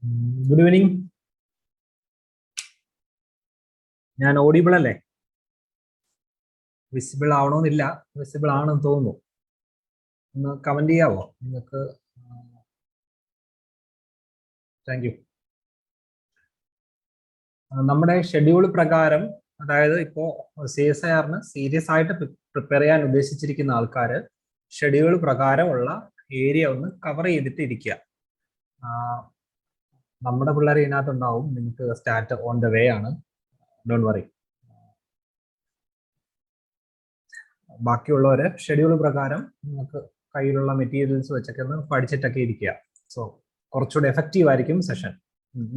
Good evening. ഞാൻ audible അല്ലേ? Visible ആവണമെന്നില്ല, വിസിബിൾ ആണെന്ന് തോന്നുന്നു. ഒന്ന് കമന്റ് ചെയ്യാവോ നിങ്ങൾക്ക്? Thank you. നമ്മുടെ ഷെഡ്യൂൾ പ്രകാരം, അതായത് ഇപ്പോൾ CSIR-ന് സീരിയസ് ആയിട്ട് പ്രിപ്പയർ ചെയ്യാൻ ഉദ്ദേശിച്ചിരിക്കുന്ന ആൾക്കാർ ഷെഡ്യൂൾ പ്രകാരമുള്ള ഏരിയ ഒന്ന് കവർ ചെയ്തിട്ട് ഇരിക്കുക. നമ്മുടെ പിള്ളേർ ഇതിനകത്തുണ്ടാവും. നിങ്ങൾക്ക് സ്റ്റാർട്ട് ഓൺ ദ വേ ആണ്, ഡോണ്ട് വറി. ബാക്കിയുള്ളവര് ഷെഡ്യൂൾ പ്രകാരം നിങ്ങൾക്ക് കയ്യിലുള്ള മെറ്റീരിയൽസ് വെച്ചൊക്കെ ഒന്ന് പഠിച്ചിട്ടൊക്കെ ഇരിക്കുക. സോ കുറച്ചുകൂടെ എഫക്റ്റീവ് ആയിരിക്കും സെഷൻ.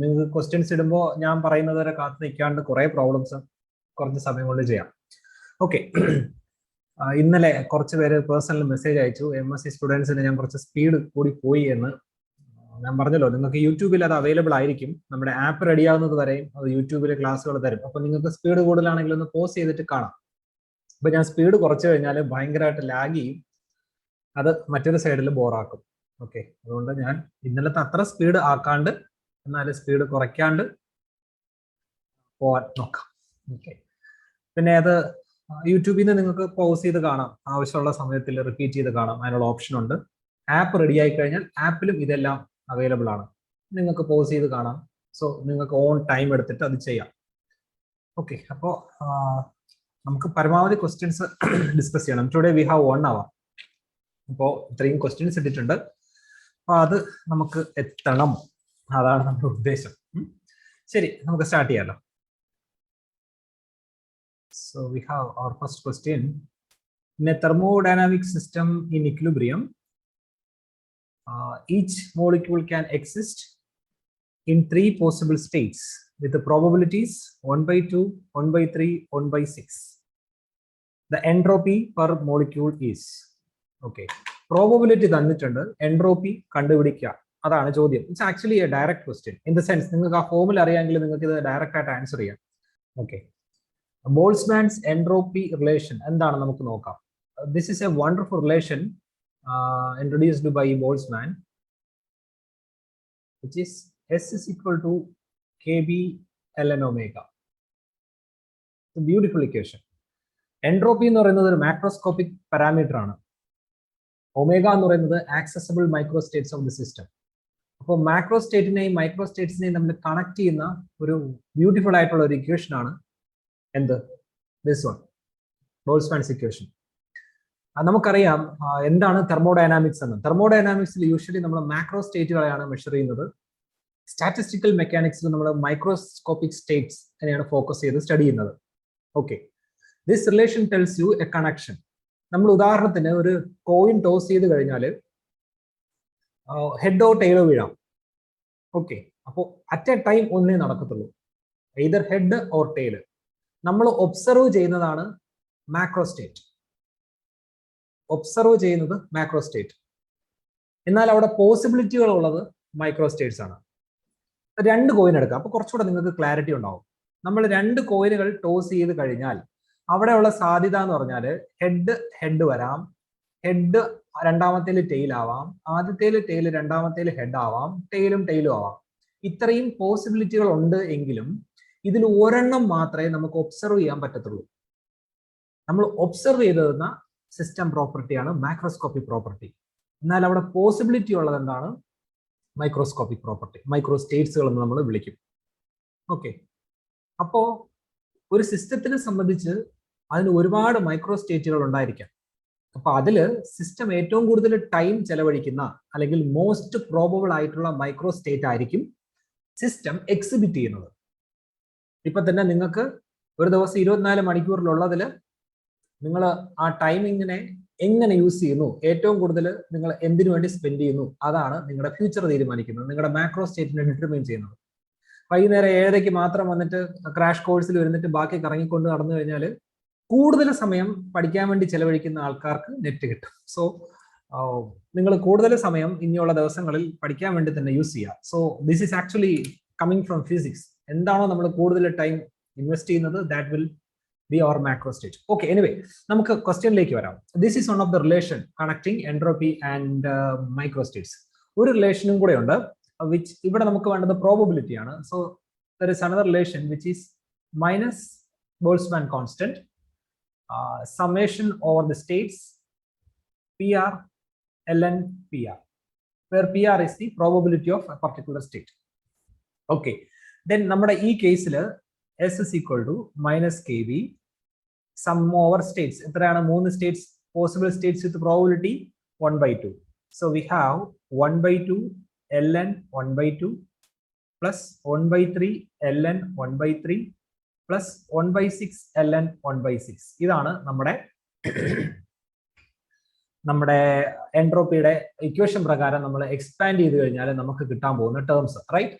നിങ്ങൾക്ക് ക്വസ്റ്റ്യൻസ് ഇടുമ്പോൾ ഞാൻ പറയുന്നത് വരെ കാത്തു നിൽക്കാണ്ട് കുറേ പ്രോബ്ലംസ് കുറച്ച് സമയം കൊണ്ട് ചെയ്യാം. ഓക്കെ. ഇന്നലെ കുറച്ച് പേര് പേഴ്സണൽ മെസ്സേജ് അയച്ചു, MSc സ്റ്റുഡൻസിന് ഞാൻ കുറച്ച് സ്പീഡ് കൂടി പോയി എന്ന്. ഞാൻ പറഞ്ഞല്ലോ, നിങ്ങൾക്ക് യൂട്യൂബിൽ അത് അവൈലബിൾ ആയിരിക്കും. നമ്മുടെ ആപ്പ് റെഡി ആവുന്നത് വരെയും അത് യൂട്യൂബിൽ ക്ലാസ്സുകൾ തരും. അപ്പോൾ നിങ്ങൾക്ക് സ്പീഡ് കൂടുതലാണെങ്കിൽ ഒന്ന് പോസ് ചെയ്തിട്ട് കാണാം. അപ്പൊ ഞാൻ സ്പീഡ് കുറച്ച് കഴിഞ്ഞാൽ ഭയങ്കരമായിട്ട് ലാഗ് ചെയ്യും, അത് മറ്റൊരു സൈഡിൽ ബോറാക്കും. ഓക്കെ, അതുകൊണ്ട് ഞാൻ ഇന്നലത്തെ അത്ര സ്പീഡ് ആക്കാണ്ട് എന്നാലും സ്പീഡ് കുറയ്ക്കാണ്ട് പോവാൻ നോക്കാം. ഓക്കെ, പിന്നെ അത് യൂട്യൂബിൽ നിന്ന് നിങ്ങൾക്ക് പോസ് ചെയ്ത് കാണാം, ആവശ്യമുള്ള സമയത്തിൽ റിപ്പീറ്റ് ചെയ്ത് കാണാം, അതിനുള്ള ഓപ്ഷൻ ഉണ്ട്. ആപ്പ് റെഡി ആയി കഴിഞ്ഞാൽ ആപ്പിലും ഇതെല്ലാം അവൈലബിൾ ആണ്, നിങ്ങൾക്ക് പോസ് ചെയ്ത് കാണാം. സോ നിങ്ങൾക്ക് ഓൺ ടൈം എടുത്തിട്ട് അത് ചെയ്യാം. ഓക്കെ, അപ്പോൾ നമുക്ക് പരമാവധി ക്വസ്റ്റ്യൻസ് ഡിസ്കസ് ചെയ്യണം. Today we have 1 hour. അപ്പോൾ ഇത്രയും ക്വസ്റ്റ്യൻസ് ഇട്ടിട്ടുണ്ട്, അപ്പോൾ അത് നമുക്ക് എത്തണം, അതാണ് നമ്മുടെ ഉദ്ദേശം. ശരി, നമുക്ക് സ്റ്റാർട്ട് ചെയ്യാമല്ലോ. So we have our first question. In a thermodynamic system in equilibrium, each molecule can exist in 3 possible states with the probabilities 1/2, 1/3, 1/6. The entropy per molecule is. Okay, probability തന്നിട്ടുണ്ട്, എൻട്രോപ്പി കണ്ടുപിടിക്കുക, അതാണ് ചോദ്യം. It's actually A direct question. In the sense നിങ്ങൾക്ക് ആ ഫോമിൽ അറിയാമെങ്കിൽ നിങ്ങൾക്ക് ഇത് ഡയറക്റ്റ് ആയിട്ട് ആൻസർ ചെയ്യാം. ഓക്കെ, ബോൾട്സ്മാൻസ് എൻട്രോപ്പി റിലേഷൻ എന്താണ് നമുക്ക് നോക്കാം. This is A wonderful relation introduced by Boltzmann, which is S is equal to KB ln omega. It's a beautiful equation. Entropy എന്ന് പറയുന്നത് ഒരു മാക്രോസ്കോപ്പിക് പാരാമീറ്റർ ആണ്. ഒമേഗ എന്ന് പറയുന്നത് ആക്സസിബിൾ മൈക്രോസ്റ്റേറ്റ്സ് ഓഫ് ദി സിസ്റ്റം. അപ്പോൾ മാക്രോസ്റ്റേറ്റിനെയും മൈക്രോസ്റ്റേറ്റ്സിനെയും നമ്മൾ കണക്ട് ചെയ്യുന്ന ഒരു ബ്യൂട്ടിഫുൾ ആയിട്ടുള്ള ഒരു ഇക്വേഷൻ ആണ് എന്ത്, ദിസ് വൺ, ബോൾട്സ്മാൻസ് ഇക്വേഷൻ. നമുക്കറിയാം എന്താണ് തെർമോഡൈനാമിക്സ് എന്ന്. തെർമോഡൈനാമിക്സിൽ യൂഷ്വലി നമ്മൾ മാക്രോ സ്റ്റേറ്റുകളെയാണ് മെഷർ ചെയ്യുന്നത്. സ്റ്റാറ്റിസ്റ്റിക്കൽ മെക്കാനിക്സിൽ നമ്മൾ മൈക്രോസ്കോപ്പിക് സ്റ്റേറ്റ്സ് തന്നെയാണ് ഫോക്കസ് ചെയ്ത് സ്റ്റഡി ചെയ്യുന്നത്. Okay, this relation tells U A connection. നമ്മൾ ഉദാഹരണത്തിന് ഒരു കോയിൻ ടോസ് ചെയ്ത് കഴിഞ്ഞാൽ ഹെഡോ ടെയിലോ വീഴാം. ഓക്കെ, അപ്പോൾ അറ്റ് എ ടൈം ഒന്നേ നടക്കത്തുള്ളൂ, എയ്തർ ഹെഡ് ഓർ ടെയിൽ. നമ്മൾ ഒബ്സർവ് ചെയ്യുന്നതാണ് മാക്രോ സ്റ്റേറ്റ്, ഒബ്സർവ് ചെയ്യുന്നത് മാക്രോ സ്റ്റേറ്റ്. എന്നാൽ അവിടെ പോസിബിലിറ്റികൾ ഉള്ളത് മൈക്രോ സ്റ്റേറ്റ്സ് ആണ്. 2 കോയിൻ എടുക്കാം, അപ്പോൾ കുറച്ചുകൂടെ നിങ്ങൾക്ക് ക്ലാരിറ്റി ഉണ്ടാവും. നമ്മൾ 2 കോയിനുകൾ ടോസ് ചെയ്ത് കഴിഞ്ഞാൽ അവിടെയുള്ള സാധ്യത എന്ന് പറഞ്ഞാൽ ഹെഡ് വരാം, ഹെഡ് രണ്ടാമത്തേൽ ടെയിൽ ആവാം, ആദ്യത്തേൽ ടെയിൽ രണ്ടാമത്തേൽ ഹെഡ് ആവാം, ടെയിലും ആവാം. ഇത്രയും പോസിബിലിറ്റികൾ ഉണ്ട് എങ്കിലും ഇതിൽ ഒരെണ്ണം മാത്രമേ നമുക്ക് ഒബ്സർവ് ചെയ്യാൻ പറ്റത്തുള്ളൂ. നമ്മൾ ഒബ്സർവ് ചെയ്തിരുന്ന സിസ്റ്റം പ്രോപ്പർട്ടിയാണ് മാക്രോസ്കോപ്പിക് പ്രോപ്പർട്ടി. എന്നാൽ അവിടെ പോസിബിലിറ്റി ഉള്ളത് എന്താണ്, മൈക്രോസ്കോപ്പിക് പ്രോപ്പർട്ടി, മൈക്രോ സ്റ്റേറ്റ്സുകൾ എന്ന് നമ്മൾ വിളിക്കും. ഓക്കെ, അപ്പോ ഒരു സിസ്റ്റത്തിനെ സംബന്ധിച്ച് അതിന് ഒരുപാട് മൈക്രോ സ്റ്റേറ്റുകൾ ഉണ്ടായിരിക്കാം. അപ്പൊ അതില് സിസ്റ്റം ഏറ്റവും കൂടുതൽ ടൈം ചെലവഴിക്കുന്ന അല്ലെങ്കിൽ മോസ്റ്റ് പ്രോബബിൾ ആയിട്ടുള്ള മൈക്രോ സ്റ്റേറ്റ് ആയിരിക്കും സിസ്റ്റം എക്സിബിറ്റ് ചെയ്യുന്നത്. ഇപ്പൊ തന്നെ നിങ്ങൾക്ക് ഒരു ദിവസം 24 മണിക്കൂറിലുള്ളതിൽ നിങ്ങൾ ആ ടൈമിങ്ങിനെ എങ്ങനെ യൂസ് ചെയ്യുന്നു, ഏറ്റവും കൂടുതൽ നിങ്ങൾ എന്തിനു വേണ്ടി സ്പെൻഡ് ചെയ്യുന്നു, അതാണ് നിങ്ങളുടെ ഫ്യൂച്ചർ തീരുമാനിക്കുന്നത്, നിങ്ങളുടെ മാക്രോ സ്റ്റേറ്റിനെ ഡിറ്റർമൈൻ ചെയ്യുന്നത്. വൈകുന്നേരം 7:00 മാത്രം വന്നിട്ട് ക്രാഷ് കോഴ്സിൽ വരുന്നിട്ട് ബാക്കി കറങ്ങിക്കൊണ്ട് നടന്നു കഴിഞ്ഞാൽ കൂടുതൽ സമയം പഠിക്കാൻ വേണ്ടി ചെലവഴിക്കുന്ന ആൾക്കാർക്ക് നെറ്റ് കിട്ടും. സോ നിങ്ങൾ കൂടുതൽ സമയം ഇനിയുള്ള ദിവസങ്ങളിൽ പഠിക്കാൻ വേണ്ടി തന്നെ യൂസ് ചെയ്യുക. So this is actually coming from physics. എന്താണോ നമ്മൾ കൂടുതൽ ടൈം ഇൻവെസ്റ്റ് ചെയ്യുന്നത്, that will be our macro state. Okay, anyway, നമുക്ക് ക്വസ്റ്റ്യനിലേക്ക് വരാം. This is one of the relation connecting entropy and micro states. ഒരു റിലേഷനും കൂടെ ഉണ്ട്, which ഇവിടെ നമുക്ക് വേണ്ടത് പ്രോബബിലിറ്റി ആണ്. So there is another relation which is minus Boltzmann constant summation over the states PR ln PR, where PR is the probability of a particular state. Okay, then നമ്മുടെ ഈ കേസിൽ S is equal to minus KB sum over states. എത്രയാണ്? 3 states, possible states with probability 1/2. So we have 1/2 ln 1/2 plus 1/3 ln 1/3 plus 1/6 ln 1/6. ഇതാണ് നമ്മുടെ എൻട്രോപ്പിയുടെ equation പ്രകാരം നമ്മൾ expand ചെയ്ത് കഴിഞ്ഞാൽ നമുക്ക് കിട്ടാൻ പോകുന്ന ടേംസ്, റൈറ്റ്?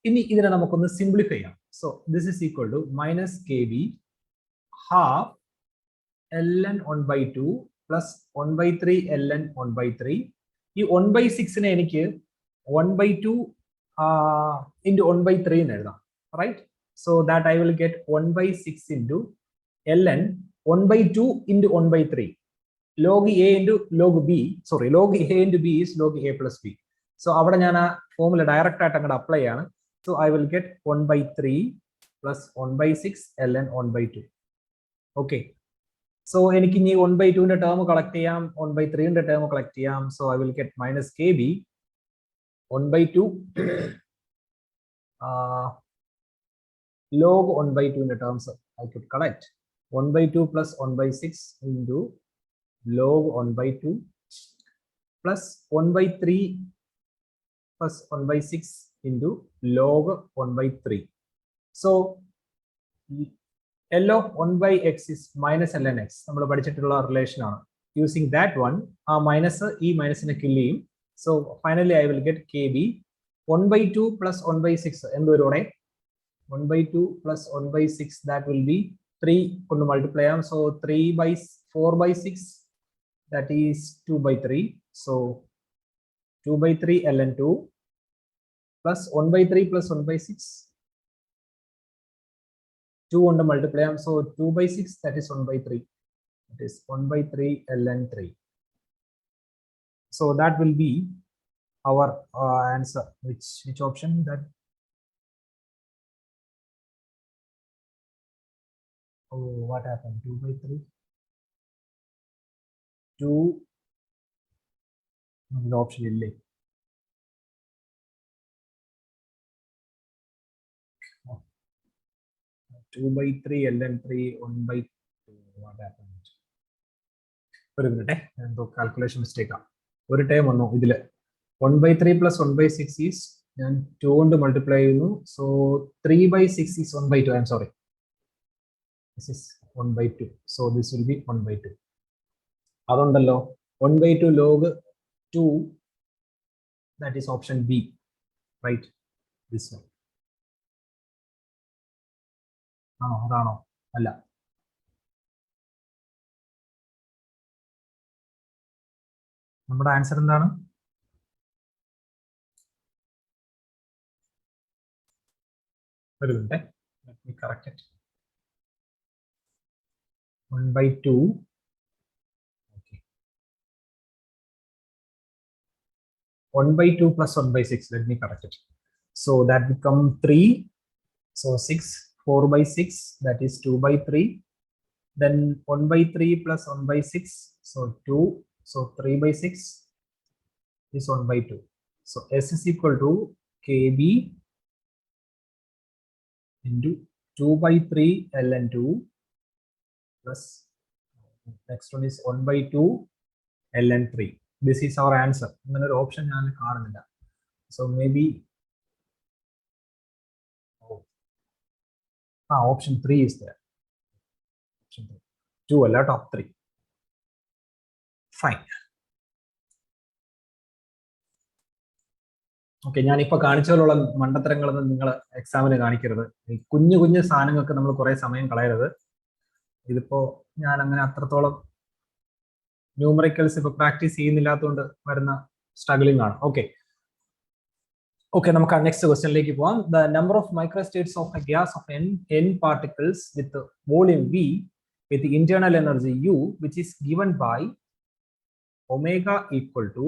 ഇനി ഇതിനെ നമുക്കൊന്ന് സിംപ്ലിഫൈ ചെയ്യാം. So this is equal to minus K b half ln 1/2 plus 1/3 ln 1/3. ഈ 1/6 എനിക്ക് 1/2 into 1/3 എന്ന് എഴുതാം, right? So that I will get 1/6 into ln 1/2 into 1/3. log a into log b, sorry, log a into b is log a plus b. So അവിടെ ഞാൻ ആ formula direct ആയിട്ട് അങ്ങോട്ട് apply ആണ്. So I will get 1/3 plus 1/6 ln 1/2. Okay, so എനിക്ക് ഇനി 1/2ന്റെ term collect ചെയ്യാം, 1/3ന്റെ ടേം കളക്ട് ചെയ്യാം. So I will get minus K B 1/2 log 1/2ന്റെ terms I could collect 1/2 plus 1/6 into log 1/2 plus 1/3 plus 1/6 into log 1/3. So L of 1/x is minus ln x. നമ്മൾ പഠിച്ചിട്ടുള്ള relation ആണ്. Using that one, ആ minus ഈ മൈനസിനെ kill ചെയ്യും. So finally I will get K B 1/2 plus 1/6 എന്ത് വരും അവിടെ? 1/2 plus 1/6, that will be 3 കൊണ്ട് മൾട്ടിപ്ലൈ ചെയ്യാം. So 4/6, that is 2/3. So 2/3 ln 2 plus 1/3 plus 1/6, 2 കൊണ്ട് മൾട്ടിപ്ലൈ ചെയ്യാം. So 2/6, that is 1/3. That is 1/3 ln 3. So that will be our answer. Which option? That what happened? 2/3. 2 option ഇല്ലേ? Oh. 2/3 ln 3 1/2. What happened? ഒരു minute, എന്തോ calculation mistake ആണ്. ഒരു time വന്നു ഇതില്. 1/3 plus 1/6 is ഞാൻ 2 കൊണ്ട് മൾട്ടിപ്ലൈ ചെയ്യുന്നു. So 3/6 is 1/2. I am sorry, this is 1/2. So this will be 1/2. അതുണ്ടല്ലോ 1/2 log 2, that is option B, right? This one. ആണോ? അതാണോ? അല്ല. നമ്മുടെ ആൻസർ എന്താണ്? ഒരു minute, let me correct it. 1/2. Okay. 1/2 plus 1/6. Let me correct it. So that become 3. So 6. 4/6. That is 2/3. Then 1/3 plus 1/6. So 2. So 3/6 is 1/2. So S is equal to KB into 2/3 ln 2 plus next one is 1/2 ln 3. This is our answer. അങ്ങനെ ഒരു option ഞാൻ കാണുന്നില്ല. So maybe option 3 is there. Option 3. 2 അല്ല, top 3. Fine. Okay, ഞാനിപ്പോൾ കാണിച്ച പോലുള്ള മണ്ടത്തരങ്ങളൊന്നും നിങ്ങൾ എക്സാമിന് കാണിക്കരുത്. ഈ കുഞ്ഞു കുഞ്ഞു സാധനങ്ങൾക്ക് നമ്മൾ കുറെ സമയം കളയരുത്. ഇതിപ്പോ ഞാൻ അങ്ങനെ അത്രത്തോളം ന്യൂമറിക്കൽസ് ഇപ്പൊ പ്രാക്ടീസ് ചെയ്യുന്നില്ലാത്തതുകൊണ്ട് വരുന്ന സ്ട്രഗിളിംഗ് ആണ്. ഓക്കെ, നമുക്ക് നെക്സ്റ്റ് ക്വസ്റ്റ്യനിലേക്ക് പോവാം. The number of മൈക്രോസ്റ്റേറ്റ്സ് of A gas off n particles with volume V with the internal energy U, which is given by omega equal to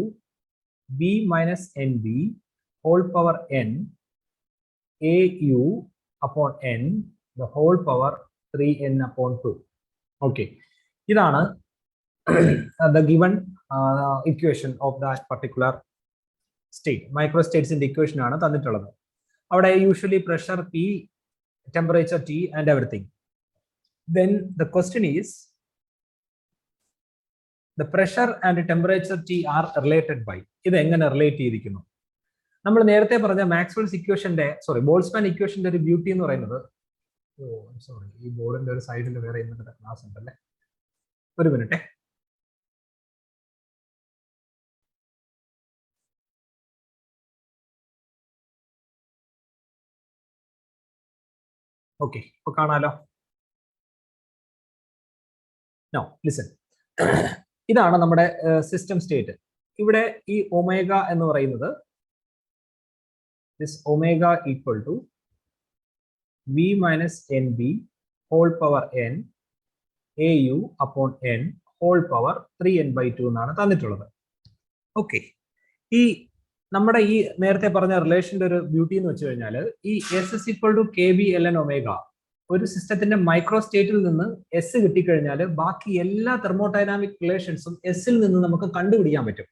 V minus NV whole power n AU upon n the whole power 3n upon 2. Okay, ഇതാണ് the given equation of that particular state. Microstates in the equation ആണ് തന്നിട്ടുള്ളത്. അവിടെ usually pressure P, temperature T and everything. Then the question is, the pressure and temperature T are related by. ഇത് എങ്ങനെ relate ചെയ്തിരിക്കുന്നു? നമ്മൾ നേരത്തെ പറഞ്ഞ Maxwell's ഇക്വേഷന്റെ ബോൾസ്മാൻ ഇക്വേഷന്റെ ഒരു ബ്യൂട്ടി എന്ന് പറയുന്നത്, ഈ ബോർഡിന്റെ ഒരു സൈഡിൽ വേറെ ഇന്നത്തെ ക്ലാസ് ഉണ്ടല്ലേ, ഒരു മിനിറ്റ്. ഓക്കെ, ഇപ്പൊ കാണാലോ. നോ ലിസൺ, ഇതാണ് നമ്മുടെ സിസ്റ്റം സ്റ്റേറ്റ്. ഇവിടെ ഈ ഒമേഗ എന്ന് പറയുന്നത് this omega equal to v minus nb whole power n au upon n whole power 3n by 2 എന്നാണ് തന്നിട്ടുള്ളത്. ഓക്കെ, ഈ നമ്മുടെ ഈ നേരത്തെ പറഞ്ഞ റിലേഷന്റെ ഒരു ബ്യൂട്ടി എന്ന് വെച്ച് കഴിഞ്ഞാൽ, ഈ s is equal to k b l n omega, ഒരു സിസ്റ്റത്തിന്റെ മൈക്രോ സ്റ്റേറ്റിൽ നിന്ന് എസ് കിട്ടിക്കഴിഞ്ഞാൽ ബാക്കി എല്ലാ തെർമോഡൈനാമിക് റിലേഷൻസും എസിൽ നിന്ന് നമുക്ക് കണ്ടുപിടിക്കാൻ പറ്റും.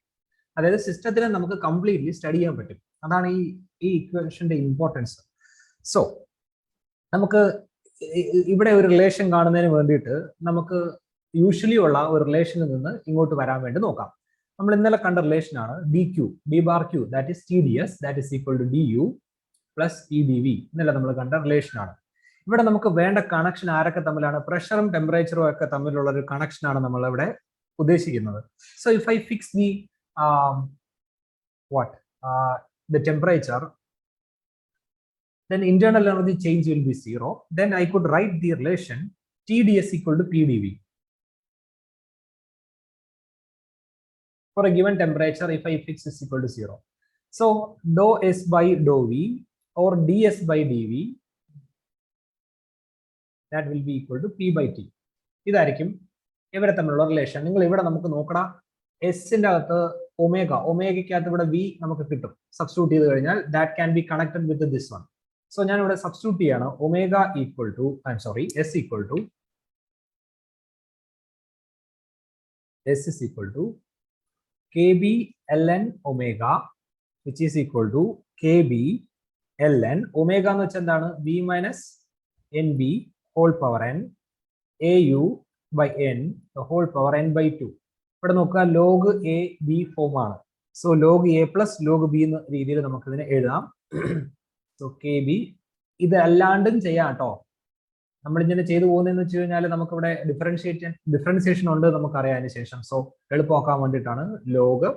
അതായത് സിസ്റ്റത്തിനെ നമുക്ക് കംപ്ലീറ്റ്ലി സ്റ്റഡി ചെയ്യാൻ പറ്റും. അതാണ് ഈ ഇക്വേഷന്റെ ഇമ്പോർട്ടൻസ്. സോ നമുക്ക് ഇവിടെ ഒരു റിലേഷൻ കാണുന്നതിന് വേണ്ടിയിട്ട് നമുക്ക് യൂഷ്വലി ഉള്ള ഒരു റിലേഷനിൽ നിന്ന് ഇങ്ങോട്ട് വരാൻ വേണ്ടി നോക്കാം. നമ്മൾ ഇന്നലെ കണ്ട റിലേഷൻ ആണ് d q d bar q that is t d s that is equal to d u plus e d v. ഇന്നലെ നമ്മൾ കണ്ട റിലേഷൻ ആണ്. ഇവിടെ നമുക്ക് വേണ്ട കണക്ഷൻ ആരൊക്കെ തമ്മിലാണ്? പ്രഷറും ടെമ്പറേച്ചറും ഒക്കെ തമ്മിലുള്ള ഒരു കണക്ഷൻ ആണ് നമ്മൾ ഇവിടെ ഉദ്ദേശിക്കുന്നത്. So if I fix the the temperature, then internal energy change will be 0. Then I could write the relation TDS equal to PdV. For a given temperature, if I fix is equal to 0. So dou S by dou V or ds by dV, that will be equal to P by T. ഇതായിരിക്കും ഇവരെ തമ്മിലുള്ള relation. നിങ്ങൾ ഇവിടെ നമുക്ക് നോക്കടാ, എസിന്റെ അകത്ത് ഒമേഗയ്ക്കകത്ത് ഇവിടെ വി നമുക്ക് കിട്ടും. സബ്സ്റ്റിറ്റ്യൂട്ട് ചെയ്ത് കഴിഞ്ഞാൽ that can be connected with this one. So ഞാൻ ഇവിടെ സബ്സ്റ്റിറ്റ്യൂട്ട് ചെയ്യാണ്. Omega equal to s equal to s is equal to k b l n omega which is equal to k b l n omega എന്ന് വെച്ചാൽ എന്താണ്? B minus n b whole power n a u by n whole power n by 2. ഇവിടെ നോക്കുക, log a b form ആണ്. So log a plus log B എന്ന രീതിയിൽ നമുക്ക് ഇതിനെ എഴുതാം. സോ കെ ബി ഇത് അല്ലാണ്ടും ചെയ്യാം കേട്ടോ. നമ്മളിങ്ങനെ ചെയ്തു പോകുന്നതെന്ന് വെച്ച് കഴിഞ്ഞാൽ നമുക്കിവിടെ ഡിഫറൻസിയേഷൻ ഉണ്ട് നമുക്കറിയാം അതിന് ശേഷം. സോ എളുപ്പമാക്കാൻ വേണ്ടിയിട്ടാണ് log.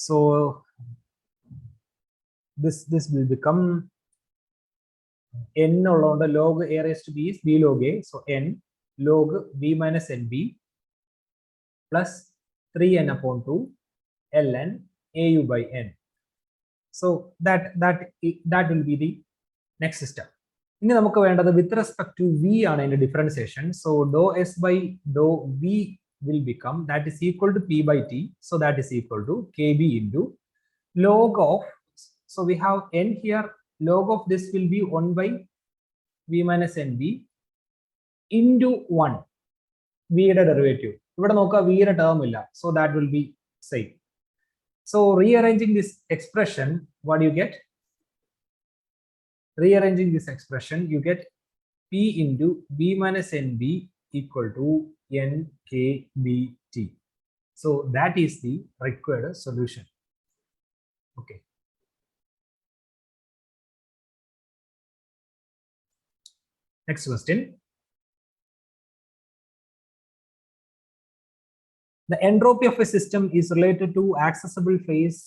So this will become n ഉള്ളതുകൊണ്ട് log a raise to b is b log a. So n log b minus n b plus 3n upon 2 ln au by n. So that will be the next system. ഇനി നമുക്ക് വേണ്ടത് with respect to v ആണ് അതിന്റെ differentiation. So do s by do v will become that is equal to p by t. So that is equal to kb into log of, so we have n here, log of this will be 1 by v minus nb into 1 v യുടെ derivative. ഇവിടെ നോക്കുക, v യുടെ term ഇല്ല. So that will B same. So rearranging this expression, what do you get? Rearranging this expression, you get p into b minus nb equal to nkbt. So that is the required solution. Okay. Next question. The entropy of a system is related to accessible phase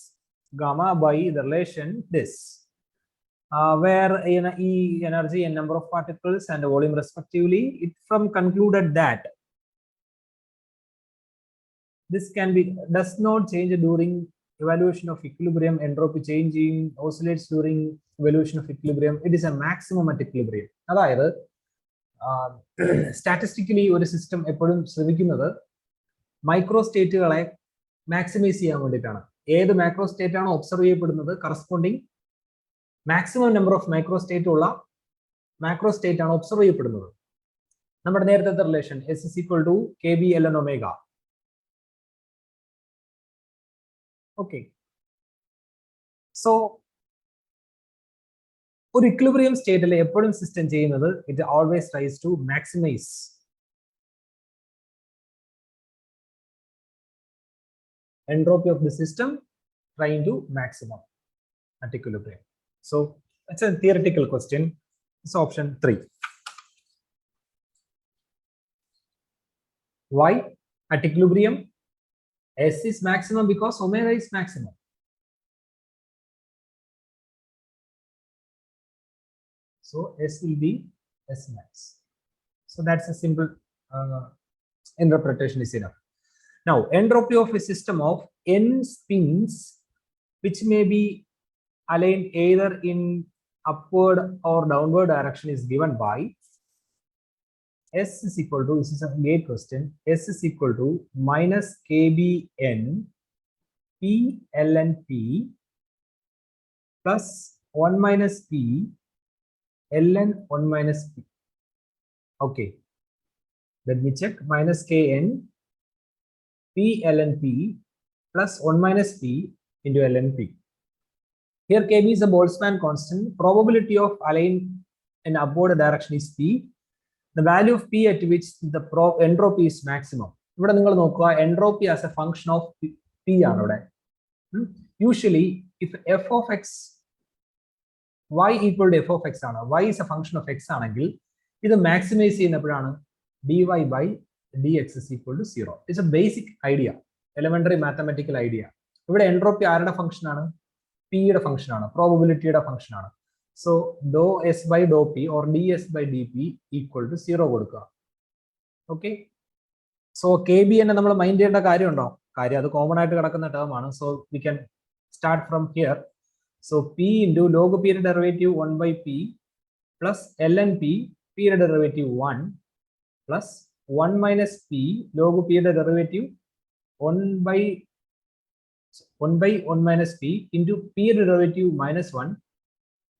gamma by the relation this, where E energy and number of particles and volume respectively. It from concluded that this can be does not change during evaluation of equilibrium. Entropy changing oscillates during evaluation of equilibrium. It is a maximum at equilibrium. അതായത് statistically ഒരു system എപ്പോഴും ശ്രമിക്കുന്നത് micro സ്റ്റേറ്റുകളെ maximise ചെയ്യാൻ വേണ്ടിയിട്ടാണ്. ഏത് macro state ആണോ observe ചെയ്യപ്പെടുന്നത് corresponding maximum number of micro state ഉള്ള മാക്രോ സ്റ്റേറ്റ് ആണ് ഒബ്സർവ് ചെയ്യപ്പെടുന്നത്. നമ്മുടെ നേരത്തെ relation S is equal to KB ln omega. Okay, so ഒരു ഇക്വിലിബ്രിയം സ്റ്റേറ്റിൽ എപ്പോഴും സിസ്റ്റം ചെയ്യുന്നത് it always tries to maximise entropy of the system, trying to maximum at equilibrium. So that's a theoretical question. It's option 3. Why at equilibrium S is maximum? Because omega is maximum. So S will be S max. So that's a simple interpretation is enough. Now, entropy of a system of n spins, which may be aligned either in upward or downward direction, is given by S is equal to, this is a gate question, S is equal to minus KBN P ln P plus 1 minus P ln 1 minus P. Okay, let me check. Minus Kn P ln P plus 1 minus P into ln P. Here Kb is a Boltzmann constant. Probability of align in upward direction is P. The value of P at which the entropy is maximum. ഇവിടെ നിങ്ങൾ നോക്കുക, entropy as a function of P ആണ് ഇവിടെ. Usually if f of x y equal to f of x ആണ്, y is a function of x ആണെങ്കിൽ ഇത് maximise ചെയ്യുന്നപ്പോഴാണ് dy by dx is equal to 0. It's a basic idea, elementary mathematical idea. ഇവിടെ entropy ആരുടെ function ആണ്? P യുടെ function ആണ്, പ്രോബബിലിറ്റിയുടെ function ആണ്. So do s by do p or ds by dp equal to 0 കൊടുക്കുക. Okay, so kb എന്നെ നമ്മൾ മൈൻഡ് ചെയ്യേണ്ട കാര്യമുണ്ടോ? കാര്യം അത് കോമൺ ആയിട്ട് കിടക്കുന്ന ടേം ആണ്. So we can start from here. So p into log p യുടെ derivative 1 by p plus ln p, p യുടെ derivative 1 plus 1 minus p log p യുടെ derivative 1 by 1 minus p into p യുടെ derivative minus 1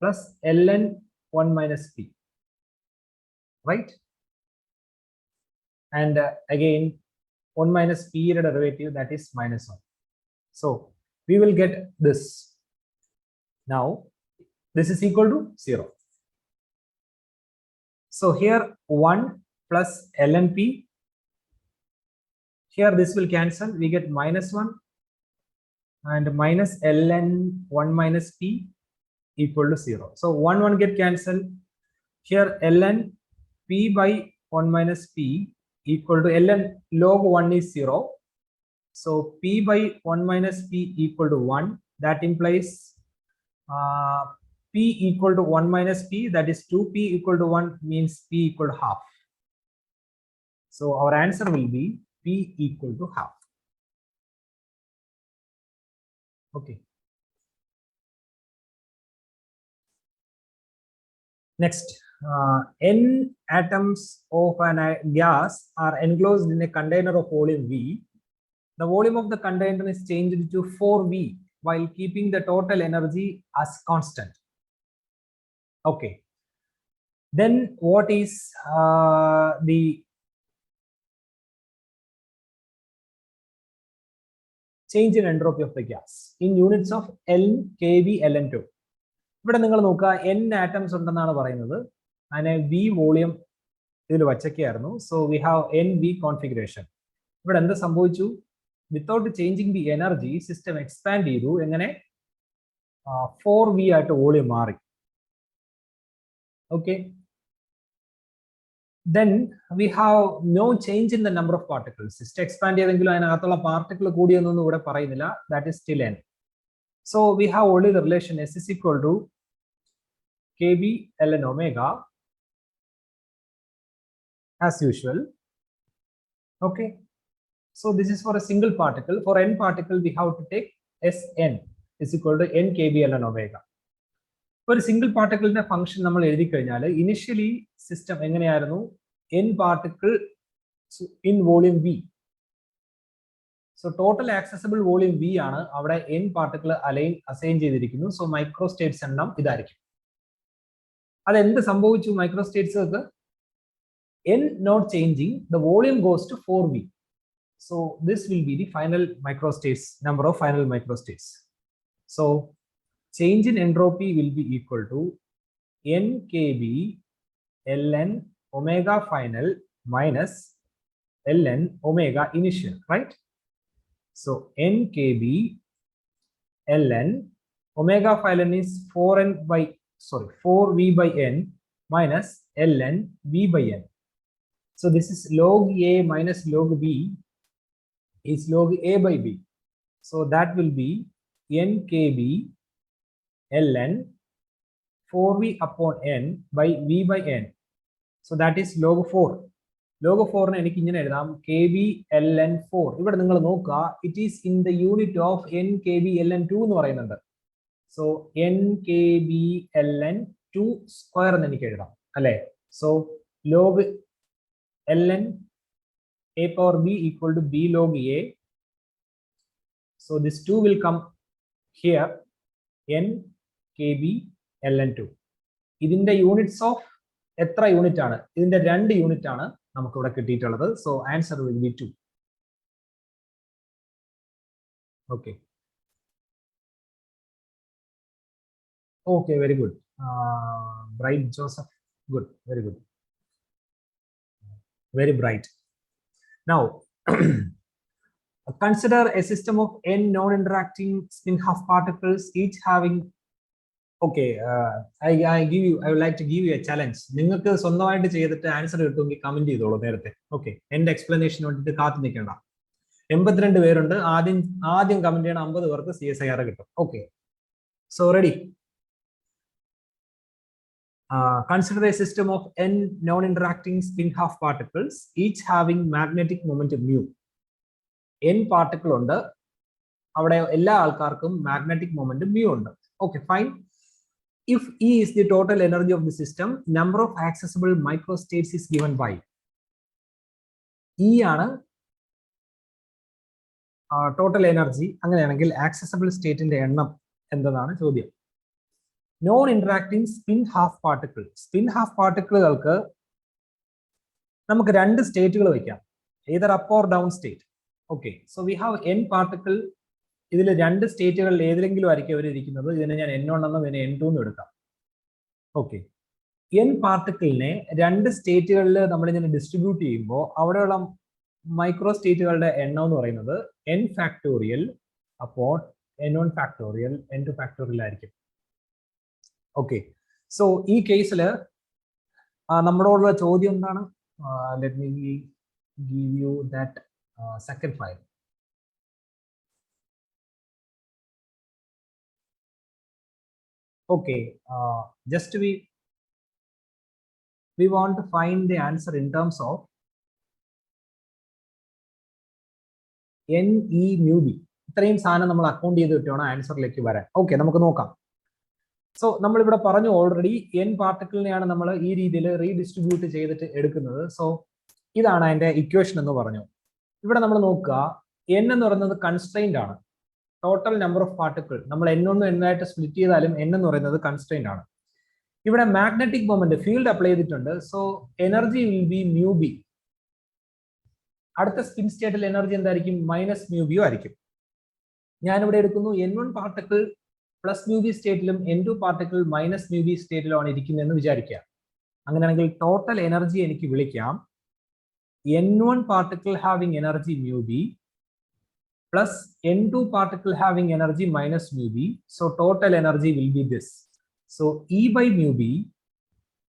plus ln 1 minus p, right? And again 1 minus p യുടെ derivative, that is minus 1. So we will get this. Now this is equal to 0. So here 1 plus ln p, here this will cancel, we get minus 1 and minus ln 1 minus p equal to 0. So 1 get cancelled, here ln p by 1 minus p equal to ln log 1 is 0. So p by 1 minus p equal to 1, that implies p equal to 1 minus p, that is 2p equal to 1 means p equal to half. So our answer will be p equal to half. Okay. Next, n atoms of a gas are enclosed in a container of volume V. The volume of the container is changed to 4V while keeping the total energy as constant. Okay. Then what is the change in entropy of the gas in units of L, kV, ln2? ഇവിടെ നിങ്ങൾ നോക്കുക, n atoms ഉണ്ടെന്നാണ് പറയുന്നത്. അതിനെ V volume ഇതിൽ വച്ചൊക്കെയായിരുന്നു. So we have NV configuration. ഇവിടെ എന്ത് സംഭവിച്ചു? Without changing the energy system expand ചെയ്തു. എങ്ങനെ? 4V ആയിട്ട് വോളിയം മാറി. Okay, then we have no change in the number of particles. System expand ചെയ്തെങ്കിലും അതിനകത്തുള്ള പാർട്ടിക്കിൾ കൂടിയൊന്നും ഇവിടെ പറയുന്നില്ല. That is still n. So we have only the relation S is equal to kb ln omega as usual. Okay, so this is for a single particle. For n particle we have to take Sn is equal to n kb ln omega. ഒരു single പാർട്ടിക്കിളിന്റെ function നമ്മൾ എഴുതി കഴിഞ്ഞാൽ initially system എങ്ങനെയായിരുന്നു? n particle in volume V. So total accessible volume V ആണ്, അവിടെ n particle assign ചെയ്തിരിക്കുന്നു. So മൈക്രോസ്റ്റേറ്റ്സ് എണ്ണം ഇതായിരിക്കും. അതെന്ത് സംഭവിച്ചു മൈക്രോസ്റ്റേറ്റ്സുകൾക്ക്? n not changing, the volume goes to 4V. So this will be the final microstates, number of final microstates. So change in entropy will be equal to nkb ln omega final minus ln omega initial, right? So nkb ln omega final is 4V by n minus ln V by n. So this is log A minus log B is log A by B. So that will be nkb ln 4V upon n by V by n. So that is log 4. Log 4 ne enikku ingane ezhudam kb ln 4. Ivide ningal nokka, it is in the unit of nkb ln 2 nu parayunnundu. So nkb ln 2 square ennu enikku ezhudam alle. So log ln a power b equal to b log a. So this 2 will come here, n kb ln 2. ഇതിന്റെ units of എത്ര unit ആണ്? ഇതിന്റെ 2 unit ആണ് നമുക്ക് ഇവിടെ കിട്ടിയിട്ടുള്ളത്. So answer will be 2. Okay okay, very good. Bright Joseph, good, very good, very bright. Now consider a system of n non-interacting spin-half particles, each having, okay, I would like to give you a challenge. നിങ്ങൾക്ക് സ്വന്തമായിട്ട് ചെയ്തിട്ട് answer കിട്ടുമെങ്കിൽ comment ചെയ്തോളൂ നേരത്തെ. Okay, എന്റെ explanation വേണ്ടിയിട്ട് കാത്തു നിൽക്കേണ്ട. 82 പേരുണ്ട്. ആദ്യം കമന്റ് ചെയ്യണം. 50 പേർക്ക് CSIR കിട്ടും. Okay, so ready. Consider a system of n non-interacting spin-half particles, each having magnetic moment mu. n particle ഉണ്ട്, അവിടെ എല്ലാ ആൾക്കാർക്കും magnetic moment mu ഉണ്ട്. Okay, fine. If E is the total energy of the system, number of accessible microstates is given by. E ആണ് total energy. അങ്ങനെയാണെങ്കിൽ accessible state ന്റെ എണ്ണം എന്താണ് ചോദ്യം. Non interacting spin half particle. Spin half പാർട്ടിക്കിളുകൾക്ക് നമുക്ക് 2 സ്റ്റേറ്റുകൾ വയ്ക്കാം, either up or down state. Okay, so we have n particle. ഇതിൽ 2 സ്റ്റേറ്റുകളിൽ ഏതെങ്കിലും ആയിരിക്കും അവർ ഇരിക്കുന്നത്. ഇതിനെ ഞാൻ n1 എന്നും ഇതിനെ n2 എന്നും എടുക്കാം. ഓക്കെ, n പാർട്ടിക്കിളിനെ 2 സ്റ്റേറ്റുകളിൽ നമ്മൾ ഇങ്ങനെ ഡിസ്ട്രിബ്യൂട്ട് ചെയ്യുമ്പോൾ അവിടെയുള്ള മൈക്രോ സ്റ്റേറ്റുകളുടെ എണ്ണം എന്ന് പറയുന്നത് n ഫാക്ടോറിയൽ അപ്പോൾ n1 ഫാക്ടോറിയൽ n2 ഫാക്ടോറിയൽ ആയിരിക്കും. ഓക്കെ, സോ ഈ കേസിൽ നമ്മളോടുള്ള ചോദ്യം എന്താണ്? Let me give you that second file. Okay, just we want to find the answer in terms of n e mu b. ഇത്രയും സാധനം നമ്മൾ അക്കൗണ്ട് ചെയ്തിട്ട് വേണം ആൻസറിലേക്ക് വരാൻ. ഓക്കെ, നമുക്ക് നോക്കാം. സോ നമ്മളിവിടെ പറഞ്ഞു ഓൾറെഡി n പാർട്ടിക്കിളിനെയാണ് നമ്മൾ ഈ രീതിയിൽ റീഡിസ്ട്രിബ്യൂട്ട് ചെയ്തിട്ട് എടുക്കുന്നത്. സോ ഇതാണ് അതിന്റെ ഇക്വേഷൻ എന്ന് പറഞ്ഞു. ഇവിടെ നമ്മൾ നോക്കുക, n എന്ന് പറയുന്നത് കൺസ്ട്രെയിൻഡ് ആണ്. ടോട്ടൽ നമ്പർ ഓഫ് പാർട്ടിക്കിൾ നമ്മൾ n1 എന്നായിട്ട് സ്പ്ലിറ്റ് ചെയ്താലും n എന്ന് പറയുന്നത് കൺസ്ട്രെയിൻഡ് ആണ്. ഇവിടെ മാഗ്നറ്റിക് മൊമെന്റ് ഫീൽഡ് അപ്ലൈ ചെയ്തിട്ടുണ്ട്. So energy will be mu b. അടുത്ത സ്പിൻ സ്റ്റേറ്റിൽ എനർജി എന്തായിരിക്കും? മൈനസ് mu b ആയിരിക്കും. ഞാനിവിടെ എടുക്കുന്നു n1 particle plus mu b സ്റ്റേറ്റിലും n2 particle minus mu b സ്റ്റേറ്റിലുമാണ് ഇരിക്കുന്നതെന്ന് വിചാരിക്കുക. അങ്ങനെയാണെങ്കിൽ ടോട്ടൽ എനർജി എനിക്ക് വിളിക്കാം n1 particle having energy mu b plus n2 particle having energy minus mu b. So total energy will be this. So E by mu b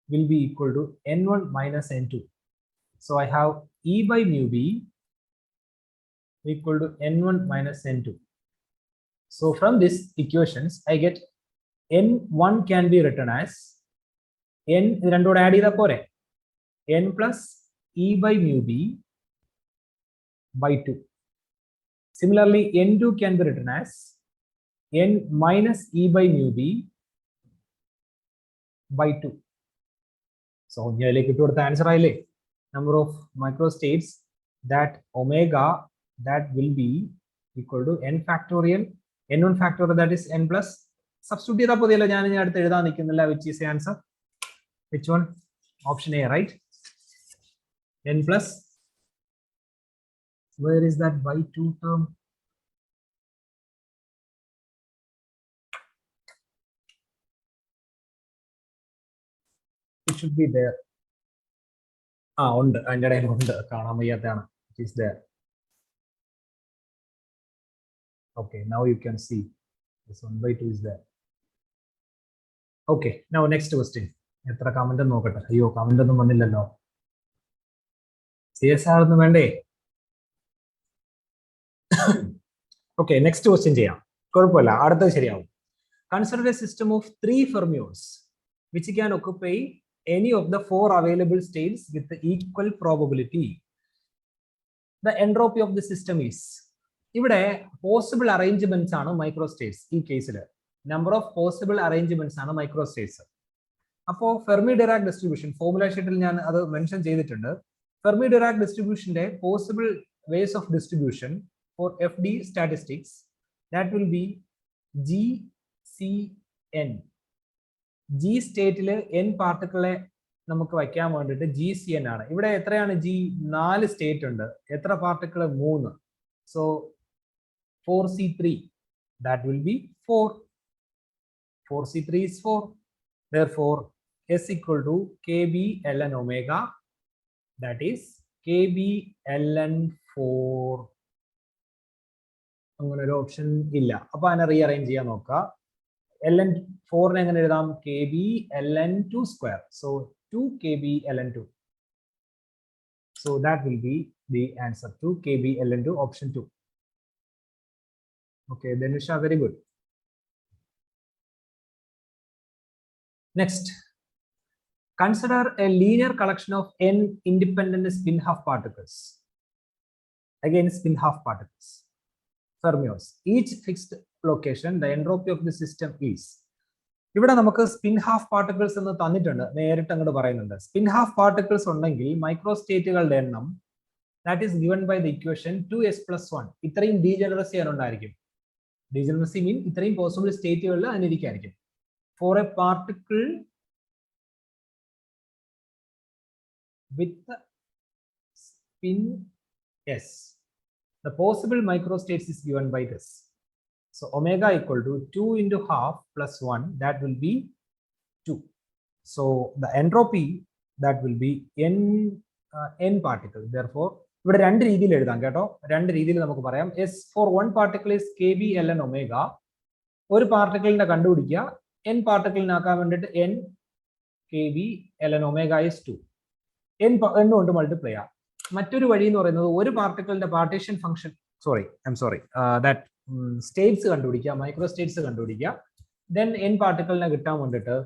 will be equal to n1 minus n2. So I have E by mu b equal to n1 minus n2. So from this equations I get n1 can be written as n രണ്ടോടെ add ചെയ്താൽ പോരെ, n plus E by mu b by 2. Similarly, n2 can be written as n minus E by mu b by 2. So ഇതിലേക്ക് ഇട്ടുകൊടുത്ത answer ആയില്ലേ? Number of microstates, that omega, that will be equal to n factorial, n1 factorial, that is n plus. Substitute ചെയ്താൽ പോലെയല്ല, ഞാൻ ഇനി അടുത്ത് എഴുതാൻ നിൽക്കുന്നില്ല. Which is the answer? Which one? Option A, right? n plus. Where is that by 2 term? It should be there. ഉണ്ട്, അതിൻ്റെ ഇടയിൽ ഉണ്ട്, കാണാൻ വയ്യാത്തതാണ്. It is there. Okay, now you can see this 1 by 2 is there. Okay, now next question. എത്ര comment നോക്കട്ടെ. അയ്യോ, comment ഒന്നും വന്നില്ലല്ലോ. CSR ഒന്നും വേണ്ടേ? Okay, next question ചെയ്യാം. കുഴപ്പമില്ല, അടുത്തത് ശരിയാവും. Consider a system of 3 fermions which can occupy any of the 4 available states with the equal probability. The entropy of the system is. ഇവിടെ പോസിബിൾ അറേഞ്ച്മെന്റ്സ് ആണ് മൈക്രോസ്റ്റേറ്റ്സ്. ഈ കേസിൽ നമ്പർ ഓഫ് പോസിബിൾ അറേഞ്ച്മെന്റ്സ് ആണ് മൈക്രോസ്റ്റേറ്റ്സ്. അപ്പോൾ ഫെർമി ഡിറാക് ഡിസ്ട്രിബ്യൂഷൻ ഫോർമുല ഷീറ്റിൽ ഞാൻ അത് mention ചെയ്തിട്ടുണ്ട്. ഫെർമി ഡിറാക് ഡിസ്ട്രിബ്യൂഷന്റെ possible ways of distribution for FD statistics that will be GCN. G സ്റ്റേറ്റിൽ n പാർട്ടിക്കിളെ നമുക്ക് വയ്ക്കാൻ വേണ്ടിയിട്ട് GCN ആണ്. ഇവിടെ എത്രയാണ് G? 4 സ്റ്റേറ്റ് ഉണ്ട്. എത്ര particle? 3. So 4C3, that will be 4. 4C3 is 4. Therefore, S equal to KB ln omega, that is KB ln 4. അങ്ങനെ ഒരു ഓപ്ഷൻ ഇല്ല. അപ്പൊ അതിനെ റീഅറേഞ്ച് ചെയ്യാൻ നോക്കുക. ln 4 എങ്ങനെ എഴുതാം? KB ln 2 square. So 2 KB ln 2. So that will be the answer to KB ln 2, option 2. Okay, Dhanusha, very good. Next, consider a linear collection of n independent spin half particles. Again, spin half particles, fermions. Each fixed location, the entropy of the system is. ഇവിടെ നമുക്ക് spin half particles എന്ന് തന്നിട്ടുണ്ട്, നേരിട്ട് അങ്ങോട്ട് പറയുന്നുണ്ട്. Spin half particles ഉണ്ടെങ്കിൽ മൈക്രോസ്റ്റേറ്റുകളുടെ എണ്ണം that is given by the equation 2s+1. ഇത്രയും ഡീജനറസി ഉണ്ടായിരിക്കും. ഡീജനറസി മീൻ ഇത്രയും പോസിബിൾ സ്റ്റേറ്റുകളിൽ അതിനിരിക്കായിരിക്കും. For a particle with spin s, the possible microstates is given by this. So omega equal to 2 into half plus 1, that will be 2. So the entropy, that will be n particle. Therefore, ഇവിടെ രണ്ട് രീതിയിൽ എഴുതാം കേട്ടോ. രണ്ട് രീതിയിൽ നമുക്ക് പറയാം. S for one particle is KB ln omega. ഒരു പാർട്ടിക്കിളിനെ കണ്ടുപിടിക്കുക. n പാർട്ടിക്കിളിനാക്കാൻ വേണ്ടിയിട്ട് n KB ln omega is 2. n കൊണ്ട് മൾട്ടിപ്ലൈ ചെയ്യാം. മറ്റൊരു വഴി എന്ന് പറയുന്നത് ഒരു പാർട്ടിക്കിളിന്റെ പാർട്ടീഷൻ ഫംഗ്ഷൻ ദാറ്റ് സ്റ്റേറ്റ്സ് കണ്ടുപിടിക്കുക, മൈക്രോ സ്റ്റേറ്റ്സ് കണ്ടുപിടിക്കുക. ദെൻ n പാർട്ടിക്കിളിനെ കിട്ടാൻ വേണ്ടിയിട്ട്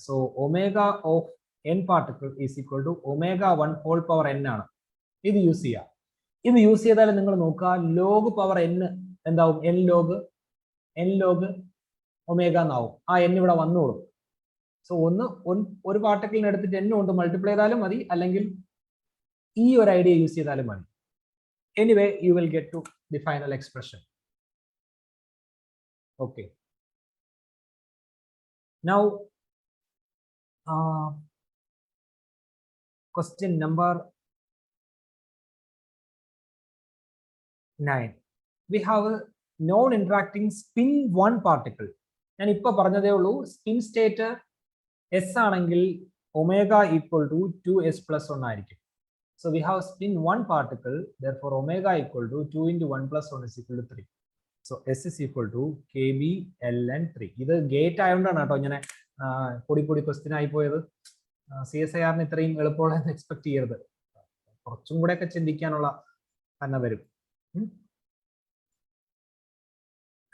so omega of n particle is equal to omega 1 whole power n ആണ്. ഇത് യൂസ് ചെയ്യുക. ഇത് യൂസ് ചെയ്താൽ നിങ്ങൾ നോക്കുക, ലോഗ് പവർ n എന്താവും? n ലോഗ് ഒമേഗ എന്നാവും. ആ n ഇവിടെ വന്നോളും. സോ ഒരു പാർട്ടിക്കിളിനെ എടുത്തിട്ട് n കൊണ്ട് മൾട്ടിപ്ലൈ ചെയ്താലും മതി, അല്ലെങ്കിൽ ഈ ഒരു ഐഡിയ യൂസ് ചെയ്താലും മതി. Anyway, you will get to the final expression. Okay. Now, question number 9. We have a non-interacting spin 1 particle. ഞാൻ ഇപ്പൊ പറഞ്ഞതേ ഉള്ളൂ, സ്പിൻ സ്റ്റേറ്റ് s ആണെങ്കിൽ ഒമേഗ ഈക്വൽ ടു 2s+1 ആയിരിക്കും. So we have spin 1 particle, therefore omega equal to 2 into 1 plus 1 is equal to 3. So S is equal to KB ln 3. ഇത് gate ആയതുകൊണ്ടാണ് കേട്ടോ ഇങ്ങനെ പൊടി ക്വസ്റ്റ്യൻ ആയി പോയത്. CSIR ഇത്രയും എളുപ്പമുള്ള എക്സ്പെക്ട് ചെയ്യരുത്. കുറച്ചും കൂടെ ഒക്കെ ചിന്തിക്കാനുള്ള തന്നെ വരും.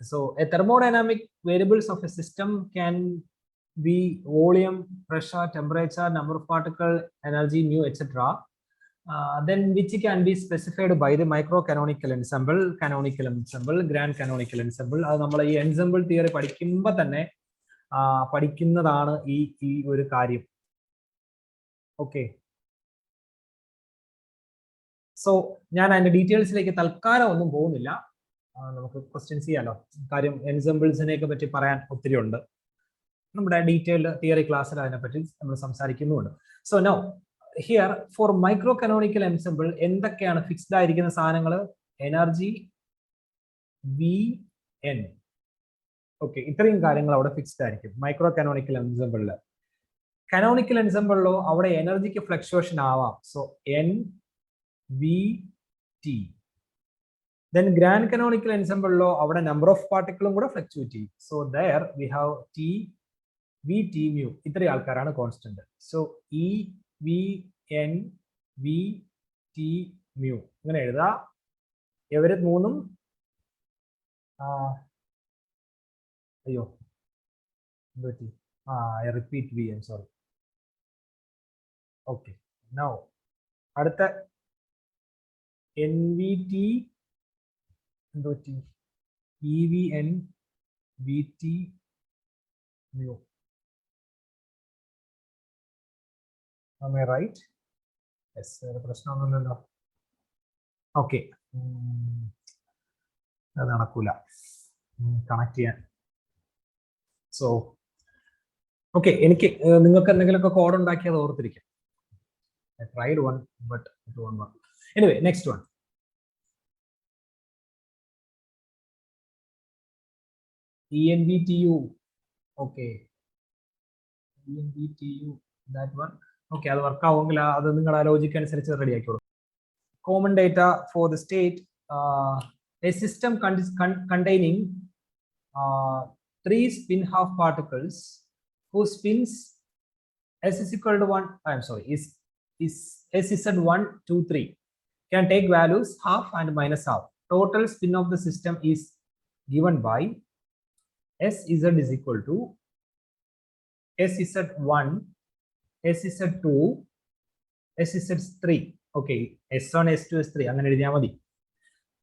So a thermodynamic variables of a system can be volume, pressure, temperature, number of particle, energy, mu, etc. Then which can be specified by the microcanonical ensemble, canonical ensemble, grand canonical ensemble. അത് നമ്മൾ ഈ ensemble theory പഠിക്കുമ്പോൾ തന്നെ പഠിക്കുന്നതാണ് ഈ ഒരു കാര്യം. Okay, so ഞാൻ അതിന്റെ ഡീറ്റെയിൽസിലേക്ക് തൽക്കാലം ഒന്നും പോകുന്നില്ല. നമുക്ക് ക്വസ്റ്റ്യൻസ് ചെയ്യാലോ. കാര്യം എൻസെമ്പിൾസിനെയൊക്കെ പറ്റി പറയാൻ ഒത്തിരി ഉണ്ട്. നമ്മുടെ ഡീറ്റെയിൽഡ് തിയറി ക്ലാസ്സിൽ അതിനെപ്പറ്റി നമ്മൾ സംസാരിക്കുന്നുമുണ്ട്. So now here for micro canonical ensemble എന്തൊക്കെയാണ് ഫിക്സ്ഡ് ആയിരിക്കുന്ന സാധനങ്ങൾ? Energy, V, N. ഓക്കെ, ഇത്രയും കാര്യങ്ങൾ അവിടെ ഫിക്സ്ഡ് ആയിരിക്കും മൈക്രോ കനോണിക്കൽ എൻസെമ്പിളിൽ. കനോണിക്കൽ എൻസെമ്പിളിലോ അവിടെ എനർജിക്ക് ഫ്ലക്ച്വേഷൻ ആവാം. So n, v, t. Then grand canonical ensemble law our number of particles കൂടെ fluctuate ചെയ്യും. So there we have T, V, T, mu. ഇത്രയും ആൾക്കാരാണ് constant. So E, V, N, V, T, mu. ഇങ്ങനെ എഴുതാ. ഇവര് മൂന്നും അയ്യോ I repeat V, I'm sorry. Okay, now അടുത്ത NVT EVN, VT, mu. Am I right? Yes, പ്രശ്നമൊന്നുമില്ലല്ലോ. Okay, അത് നടക്കൂല കണക്ട് ചെയ്യാൻ. സോ ഓക്കെ, എനിക്ക് നിങ്ങൾക്ക് എന്തെങ്കിലുമൊക്കെ കോഡ് ഉണ്ടാക്കി അത് ഓർത്തിരിക്കാം. I tried one, but it won't work. Anyway, next one. ENVTU. Okay. ENVTU, that one. Okay, അത് വർക്ക് ആവുമെങ്കിൽ അത് നിങ്ങളുടെ ലോജിക്ക് അനുസരിച്ച് ready ആക്കിക്കോളൂ. Common data for the state. A system containing 3 spin half particles whose spins s is equal to 1. I'm sorry, is s is at 1, 2, 3 can take values half and minus half. Total spin of the system is given by s z is equal to s is at 1, s is at 2, s is at 3. Okay, s1, s2, s3 അങ്ങനെ എഴുതിയാൽ മതി.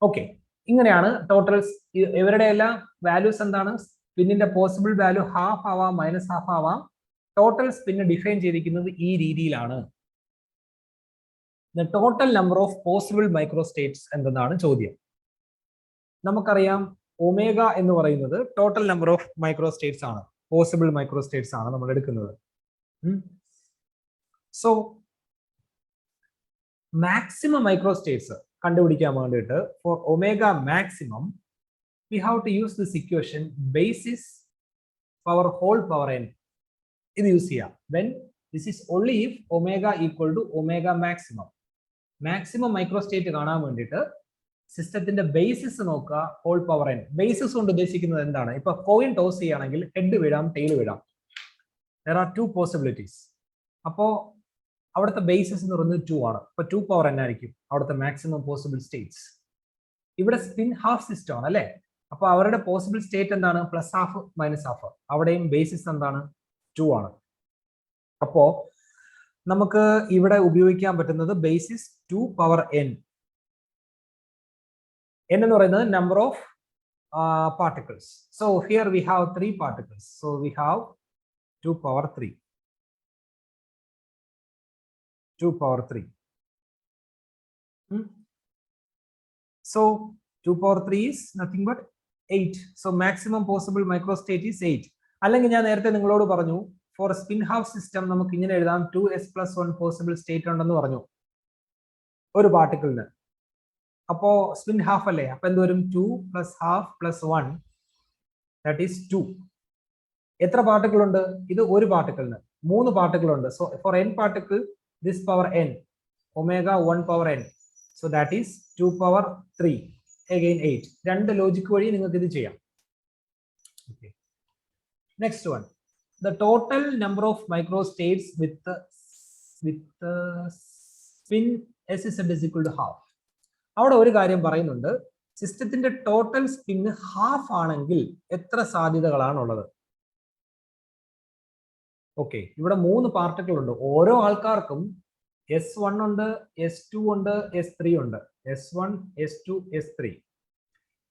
Okay, ഇങ്ങനെയാണ് totals. ഇവരുടെ എല്ലാ values എന്താണ്? സ്പിന്നിന്റെ possible value half ആവാം, minus half ആവാം. Total spin define ചെയ്തിരിക്കുന്നത് ഈ രീതിയിലാണ്. The total number of possible microstates എന്താണ് ചോദ്യം. നമുക്കറിയാം ഒമേഗ എന്ന് പറയുന്നത് ടോട്ടൽ നമ്പർ ഓഫ് മൈക്രോസ്റ്റേറ്റ്സ് ആണ്, പോസിബിൾ മൈക്രോസ്റ്റേറ്റ്സ് ആണ് നമ്മൾ എടുക്കുന്നത്. സോ മാക്സിമം മൈക്രോസ്റ്റേറ്റ്സ് കണ്ടുപിടിക്കാൻ വേണ്ടിയിട്ട് for omega maximum we have to use this equation basis power whole power n. ഇത് യൂസ് ചെയ്യാം. When this is only if omega equal to omega maximum. Maximum microstate കാണാൻ വേണ്ടിയിട്ട് സിസ്റ്റത്തിന്റെ ബേസിസ് നോക്കുക, whole power n. Basis കൊണ്ട് ഉദ്ദേശിക്കുന്നത് എന്താണ്? ഇപ്പൊ കോയിൻ ടോസ് ചെയ്യുകയാണെങ്കിൽ head വീഴാം, tail വീഴാം. there are 2 possibilities. അപ്പോ അവിടുത്തെ ബേസിസ് എന്ന് പറയുന്നത് 2 ആണ്. അപ്പൊ 2 പവർ n ആയിരിക്കും അവിടുത്തെ മാക്സിമം പോസിബിൾ സ്റ്റേറ്റ്സ്. ഇവിടെ സ്പിൻ ഹാഫ് സിസ്റ്റം ആണ് അല്ലെ. അപ്പൊ അവരുടെ പോസിബിൾ സ്റ്റേറ്റ് എന്താണ്? Plus half, minus half. അവിടെയും ബേസിസ് എന്താണ്? 2 ആണ്. അപ്പോ നമുക്ക് ഇവിടെ ഉപയോഗിക്കാൻ പറ്റുന്നത് ബേസിസ് 2 പവർ n. n എന്ന് പറയുന്നത് number of particles. So here we have 3 particles. So we have 2 power 3. 2 power 3. So 2 power 3 is nothing but 8. So maximum possible microstate is 8. അല്ലെങ്കിൽ ഞാൻ നേരത്തെ നിങ്ങളോട് പറഞ്ഞു ഫോർ സ്പിൻ ഹാഫ് സിസ്റ്റം നമുക്ക് ഇങ്ങനെ എഴുതാം 2s+1 പോസിബിൾ സ്റ്റേറ്റ് ഉണ്ടെന്ന് പറഞ്ഞു ഒരു പാർട്ടിക്കിളിന്. അപ്പോ സ്പിൻ ഹാഫ് അല്ലേ, അപ്പൊ എന്ത് വരും? 2 + half + 1 that is 2. എത്ര പാർട്ടിക്കിൾ ഉണ്ട്? ഇത് ഒരു പാർട്ടിക്കിളിന് 3 പാർട്ടിക്കിൾ ഉണ്ട്. So for n particle this power n, omega 1 power n, so that is 2 power 3, again 8. രണ്ട് ലോജിക് വഴി നിങ്ങൾക്ക് ഇത് ചെയ്യാം. Okay, next one, the total number of microstates with spin s is equal to half. അവിടെ ഒരു കാര്യം പറയുന്നുണ്ട്, സിസ്റ്റത്തിന്റെ ടോട്ടൽ സ്പിൻ ഹാഫ് ആണെങ്കിൽ എത്ര സാധ്യതകളാണുള്ളത്? ഓക്കെ, ഇവിടെ 3 പാർട്ടിക്കിൾ ഉണ്ട്. ഓരോ ആൾക്കാർക്കും S1 ഉണ്ട്, S2 ഉണ്ട്, S3 ഉണ്ട്. S1, S2, S3.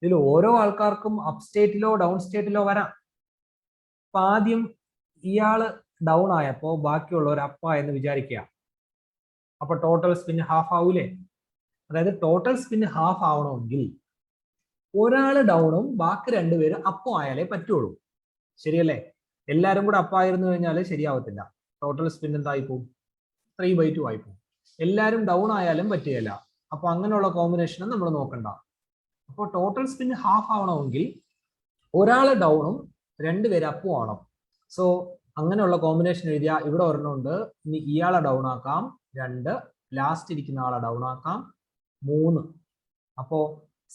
ഇതിൽ ഓരോ ആൾക്കാർക്കും അപ്പ് സ്റ്റേറ്റിലോ ഡൗൺ സ്റ്റേറ്റിലോ വരാം. അപ്പൊ ആദ്യം ഇയാള് ഡൗൺ ആയപ്പോ ബാക്കിയുള്ളവർ അപ്പ എന്ന് വിചാരിക്കുക. അപ്പൊ ടോട്ടൽ സ്പിൻ ഹാഫ് ആവൂലേ? അതായത് ടോട്ടൽ സ്പിൻ ഹാഫ് ആവണമെങ്കിൽ ഒരാൾ ഡൗണും ബാക്കി രണ്ടുപേരും അപ്പും ആയാലേ പറ്റുള്ളൂ. ശരിയല്ലേ? എല്ലാവരും കൂടെ അപ്പായിരുന്നു കഴിഞ്ഞാൽ ശരിയാവത്തില്ല. ടോട്ടൽ സ്പിൻ എന്തായി പോകും? 3/2 ആയി പോകും. എല്ലാവരും ഡൗൺ ആയാലും പറ്റുകയില്ല. അപ്പൊ അങ്ങനെയുള്ള കോമ്പിനേഷനും നമ്മൾ നോക്കണ്ട. അപ്പോൾ ടോട്ടൽ സ്പിൻ ഹാഫ് ആവണമെങ്കിൽ ഒരാൾ ഡൗണും രണ്ടുപേരും അപ്പും ആവണം. സോ അങ്ങനെയുള്ള കോമ്പിനേഷൻ എഴുതിയാൽ ഇവിടെ ഒരെണ്ണമുണ്ട്. ഇനി ഇയാളെ ഡൗൺ ആക്കാം 2, ലാസ്റ്റ് ഇരിക്കുന്ന ആളെ ഡൗൺ ആക്കാം 3. അപ്പോ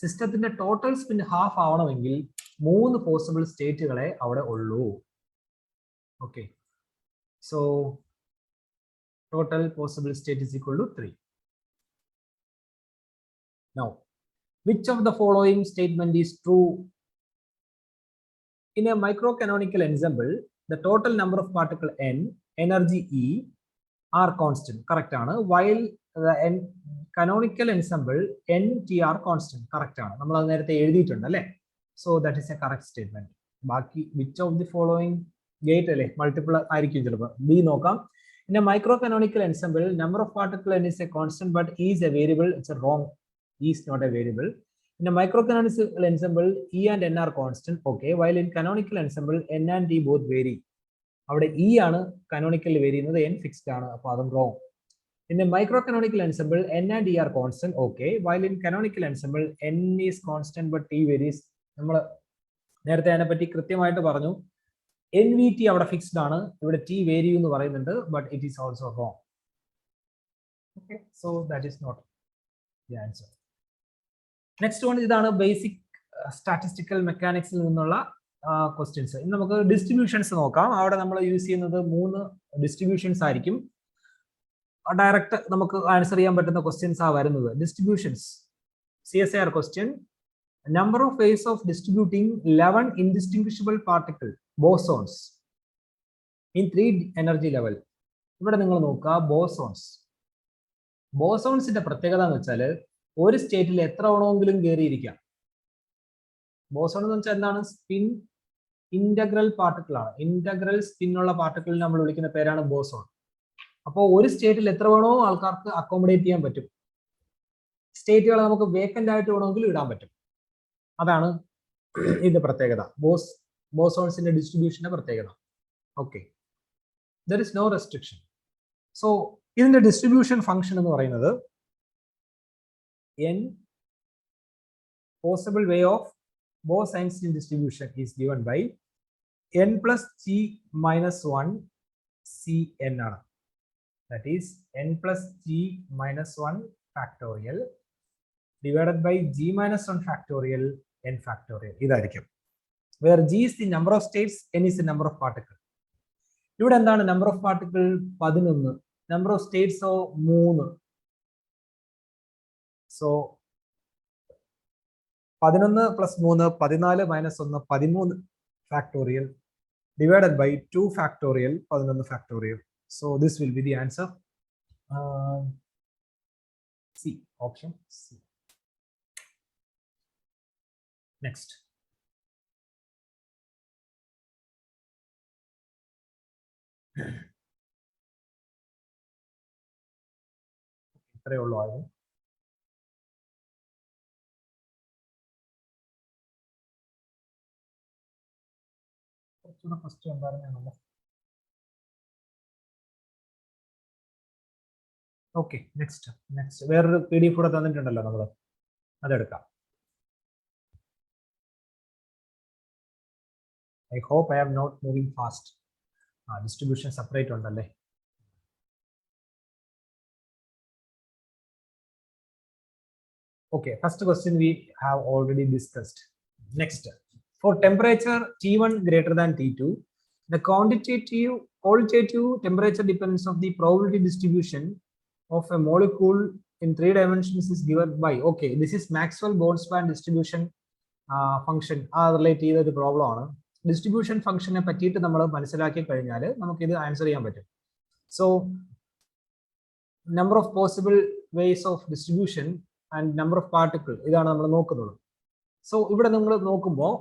സിസ്റ്റത്തിന്റെ ടോട്ടൽ സ്പിൻ ഹാഫ് ആവണമെങ്കിൽ 3 പോസിബിൾ സ്റ്റേറ്റുകളെ അവിടെ ഉള്ളൂ. Okay, so total possible state is equal to 3. Now, which of the following statement is true? In a microcanonical ensemble, the total number of particle n, energy E are constant. Correct ആണ്. While the canonical ensemble n t are constant. Correct ആണ്. നമ്മൾ അത് നേരത്തെ എഴുതിയിട്ടുണ്ട് അല്ലേ? So that is a correct statement. ബാക്കി which of the following gate അല്ലേ? Multiple ആയിരിക്കും ചിലപ്പോൾ. B നോക്കാം. In a microcanonical ensemble, number of particle n is a constant, but E is a variable. It's a wrong. E is not a variable. In a microcanonical ensemble, E and n are constant. Okay. While in canonical ensemble, n and E both vary. അവിടെ E ആണ് canonical വേരിയുന്നത്, n fixed ആണ്. അപ്പോൾ അതും wrong. In a microcanonical ensemble, n and E are constant. Okay. While in canonical ensemble, n is constant, but T varies. നമ്മൾ നേരത്തെ അതിനെപ്പറ്റി കൃത്യമായിട്ട് പറഞ്ഞു. NVT അവിടെ ഫിക്സ്ഡ് ആണ്, ഇവിടെ T വേരി എന്ന് പറയുന്നുണ്ട്, but it is also wrong. Okay, so that is not the answer. Next one ഇതാണ് ബേസിക് സ്റ്റാറ്റിസ്റ്റിക്കൽ മെക്കാനിക്സിൽ നിന്നുള്ള ക്വസ്റ്റ്യൻസ്. ഇനി നമുക്ക് ഡിസ്ട്രിബ്യൂഷൻസ് നോക്കാം. അവിടെ നമ്മൾ യൂസ് ചെയ്യുന്നത് 3 ഡിസ്ട്രിബ്യൂഷൻസ് ആയിരിക്കും. ഡയറക്റ്റ് നമുക്ക് ആൻസർ ചെയ്യാൻ പറ്റുന്ന ക്വസ്റ്റ്യൻസ് ആ വരുന്നത്. Distributions, CSIR question, number of ways of distributing 11 indistinguishable particle bosons in 3 energy level. ഇവിടെ നിങ്ങൾ നോക്കുക, ബോസോൺസിന്റെ പ്രത്യേകത എന്ന് വെച്ചാൽ ഒരു സ്റ്റേറ്റിൽ എത്ര വേണമെങ്കിലും കയറിയിരിക്കാം. ബോസോൺ എന്ന് വെച്ചാൽ എന്താണ്? സ്പിൻ ഇന്റഗ്രൽ പാർട്ടിക്കിൾ ആണ്. ഇന്റഗ്രൽ സ്പിൻ ഉള്ള പാർട്ടിക്കിളിനെ നമ്മൾ വിളിക്കുന്ന പേരാണ് ബോസോൺ. അപ്പോൾ ഒരു സ്റ്റേറ്റിൽ എത്ര വേണോ ആൾക്കാർക്ക് അക്കോമഡേറ്റ് ചെയ്യാൻ പറ്റും. സ്റ്റേറ്റുകളെ നമുക്ക് വേക്കന്റ് ആയിട്ട് വേണമെങ്കിലും ഇടാൻ പറ്റും. അതാണ് ഇതിന്റെ പ്രത്യേകത, ബോസോൺസിന്റെ ഡിസ്ട്രിബ്യൂഷന്റെ പ്രത്യേകത. Okay, there is no restriction. So ഇതിന്റെ ഡിസ്ട്രിബ്യൂഷൻ ഫംഗ്ഷൻ എന്ന് പറയുന്നത് n possible way of Bose-Einstein distribution is given by n plus g minus 1 Cn ആണ്. That is n plus g minus 1 factorial divided by g minus 1 factorial n factorial. ഇതായിരിക്കും. Where g is the number of states, n is the number of particles. ഇവിടെ എന്താണ് number of particles? 11. Number of states 3. So 11 plus 3 14 minus 1 13 factorial divided by 2 factorial 11 factorial. So this will be the answer. C, option C. Next. ഇത്രയേ ഉള്ളൂ ആയത്. കുറച്ചുകൂടെ first എന്തായിരുന്നു? Okay, next വേറൊരു PDF കൂടെ തന്നിട്ടുണ്ടല്ലോ, നമ്മൾ അതെടുക്കാം. I hope I am not moving fast. Distribution separate ഉണ്ടല്ലേ. Okay, first question we have already discussed. Next, for temperature T1 greater than T2, the qualitative temperature dependence of the probability distribution of a molecule in 3 dimensions is given by. Okay, this is Maxwell-Boltzmann distribution function. Relate ചെയ്ത ഒരു problem ആണ്. Distribution ഫംഗ്ഷനെ പറ്റിയിട്ട് നമ്മൾ മനസ്സിലാക്കി കഴിഞ്ഞാൽ നമുക്ക് ഇത് ആൻസർ ചെയ്യാൻ പറ്റും. So number of possible ways of distribution and number of particle, ഇതാണ് നമ്മൾ നോക്കുന്നത്. സോ ഇവിടെ നിങ്ങൾ നോക്കുമ്പോൾ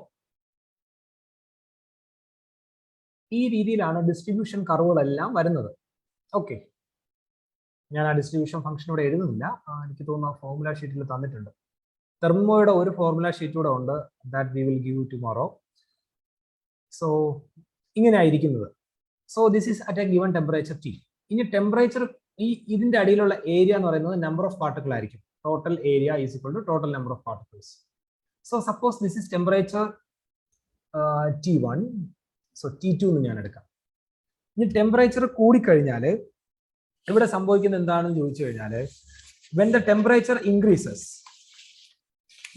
ഈ രീതിയിലാണ് ഡിസ്ട്രിബ്യൂഷൻ കർവുകളെല്ലാം വരുന്നത്. ഓക്കെ, ഞാൻ ആ ഡിസ്ട്രിബ്യൂഷൻ ഫംഗ്ഷൻ ഇവിടെ എഴുതുന്നില്ല, എനിക്ക് തോന്നുന്നു ഫോർമുല ഷീറ്റിൽ തന്നിട്ടുണ്ട്. തെർമോയുടെ ഒരു ഫോർമുല ഷീറ്റ് കൂടെ ഉണ്ട്, that we will give tomorrow. So ഇങ്ങനെ ആയിരിക്കുന്നത്. So this is at a given temperature t. ഇനി ടെമ്പറേച്ചർ ഇതിന്റെ അടിയിലുള്ള ഏരിയ എന്ന് പറയുന്നത് നമ്പർ ഓഫ് പാർട്ടിക്കിൾ ആയിരിക്കും. Total area is equal to total number of particles. So suppose this is temperature T1. സോ T2 എന്ന് ഞാൻ എടുക്കാം. ഇനി ടെമ്പറേച്ചർ കൂടിക്കഴിഞ്ഞാൽ ഇവിടെ സംഭവിക്കുന്നത് എന്താണെന്ന് ചോദിച്ചു കഴിഞ്ഞാൽ, when the temperature increases,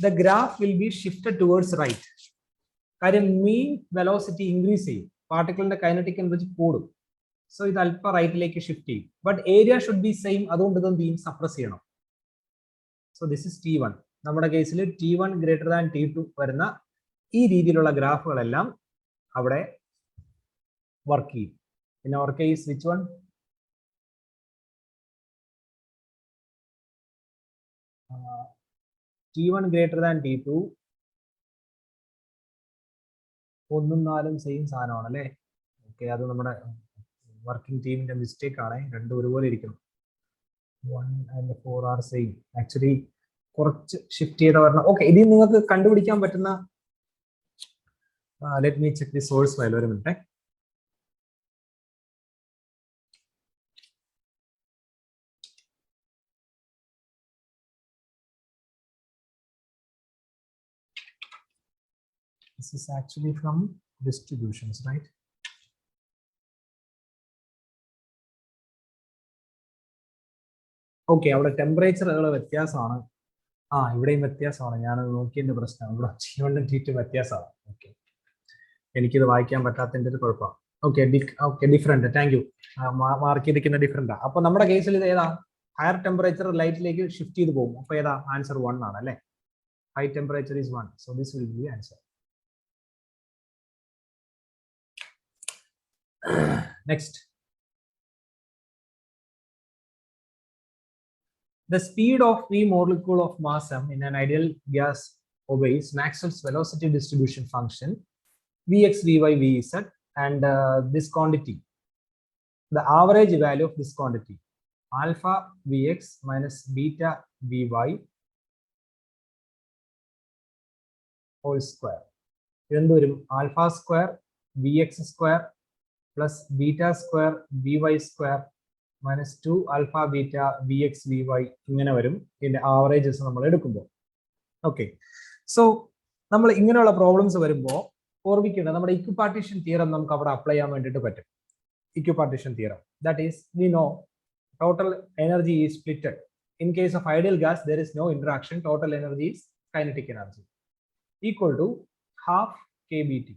the graph will be shifted towards right. കാര്യം മീൻ വെലോസിറ്റി ഇൻക്രീസ് ചെയ്യും, പാർട്ടിക്കിളിന്റെ കൈനറ്റിക് എനർജി കൂടും. സോ ഇത് അല്പ റൈറ്റിലേക്ക് ഷിഫ്റ്റ് ചെയ്യും. But area should be same, അതുകൊണ്ട് ഇത് എന്ത് ചെയ്യും, സപ്രസ് ചെയ്യണം. So this is T1. നമ്മുടെ കേസിൽ T1 ഗ്രേറ്റർ ദാൻ T2 വരുന്ന ഈ രീതിയിലുള്ള ഗ്രാഫുകളെല്ലാം അവിടെ വർക്ക് ചെയ്യും. In our case which one? T1 greater than T2 1ഉം 4ഉം സെയിം സാധനമാണ് അല്ലേ? ഓക്കെ, അത് നമ്മുടെ വർക്കിംഗ് ടീമിന്റെ മിസ്റ്റേക്ക് ആണ്. രണ്ടും ഒരുപോലെ ഇരിക്കണം. 1 and 4 ആർ സെയിം. ആക്ച്വലി കുറച്ച് ഷിഫ്റ്റ് ചെയ്ത വരണം. ഓക്കെ, ഇതിൽ നിങ്ങൾക്ക് കണ്ടുപിടിക്കാൻ പറ്റുന്ന, let me check the source file. ഒരു minute. This is actually from distributions, right? Okay, അവിടെ ടെമ്പറേച്ചറുകൾ വ്യത്യാസമാണ്. ഇവിടെയും വ്യത്യാസമാണ്. ഞാനത് നോക്കിയതിന്റെ പ്രശ്നം. ഇവിടെ T1 T2 വ്യത്യാസമാണ്. ഓക്കെ, എനിക്കിത് വായിക്കാൻ പറ്റാത്തതിന്റെ ഒരു കുഴപ്പമാണ്. Okay, different. Thank you. Mark ചെയ്തിരിക്കുന്ന ഡിഫറെന്റാ. അപ്പൊ നമ്മുടെ കേസിൽ ഇത് ഏതാ? ഹയർ ടെമ്പറേച്ചർ ലൈറ്റിലേക്ക് ഷിഫ്റ്റ് ചെയ്ത് പോകും. അപ്പൊ ഏതാ? ആൻസർ 1 ആണ് അല്ലേ? High temperature is 1. So this will be answer. Next, the speed of v molecule of mass m in an ideal gas obeys Maxwell's velocity distribution function Vx, Vy, Vz, and this quantity, the average value of this quantity, alpha Vx minus beta Vy whole square. എന്തുവരും? Alpha square Vx square plus beta square Vy square minus 2 alpha beta Vx Vy ഇങ്ങനെ വരും ഇതിന്റെ averages നമ്മൾ എടുക്കുമ്പോൾ. Okay, so നമ്മൾ ഇങ്ങനെയുള്ള problems വരുമ്പോൾ ഓർമ്മിക്കേണ്ടത് നമ്മുടെ ഇക്വിപാർട്ടീഷൻ തിയറം നമുക്ക് അവിടെ അപ്ലൈ ചെയ്യാൻ വേണ്ടിയിട്ട് പറ്റും. Equipartition theorem, that is we know total energy is splitted. In case of ideal gas there is no interaction. Total energy is kinetic energy equal to half kBT.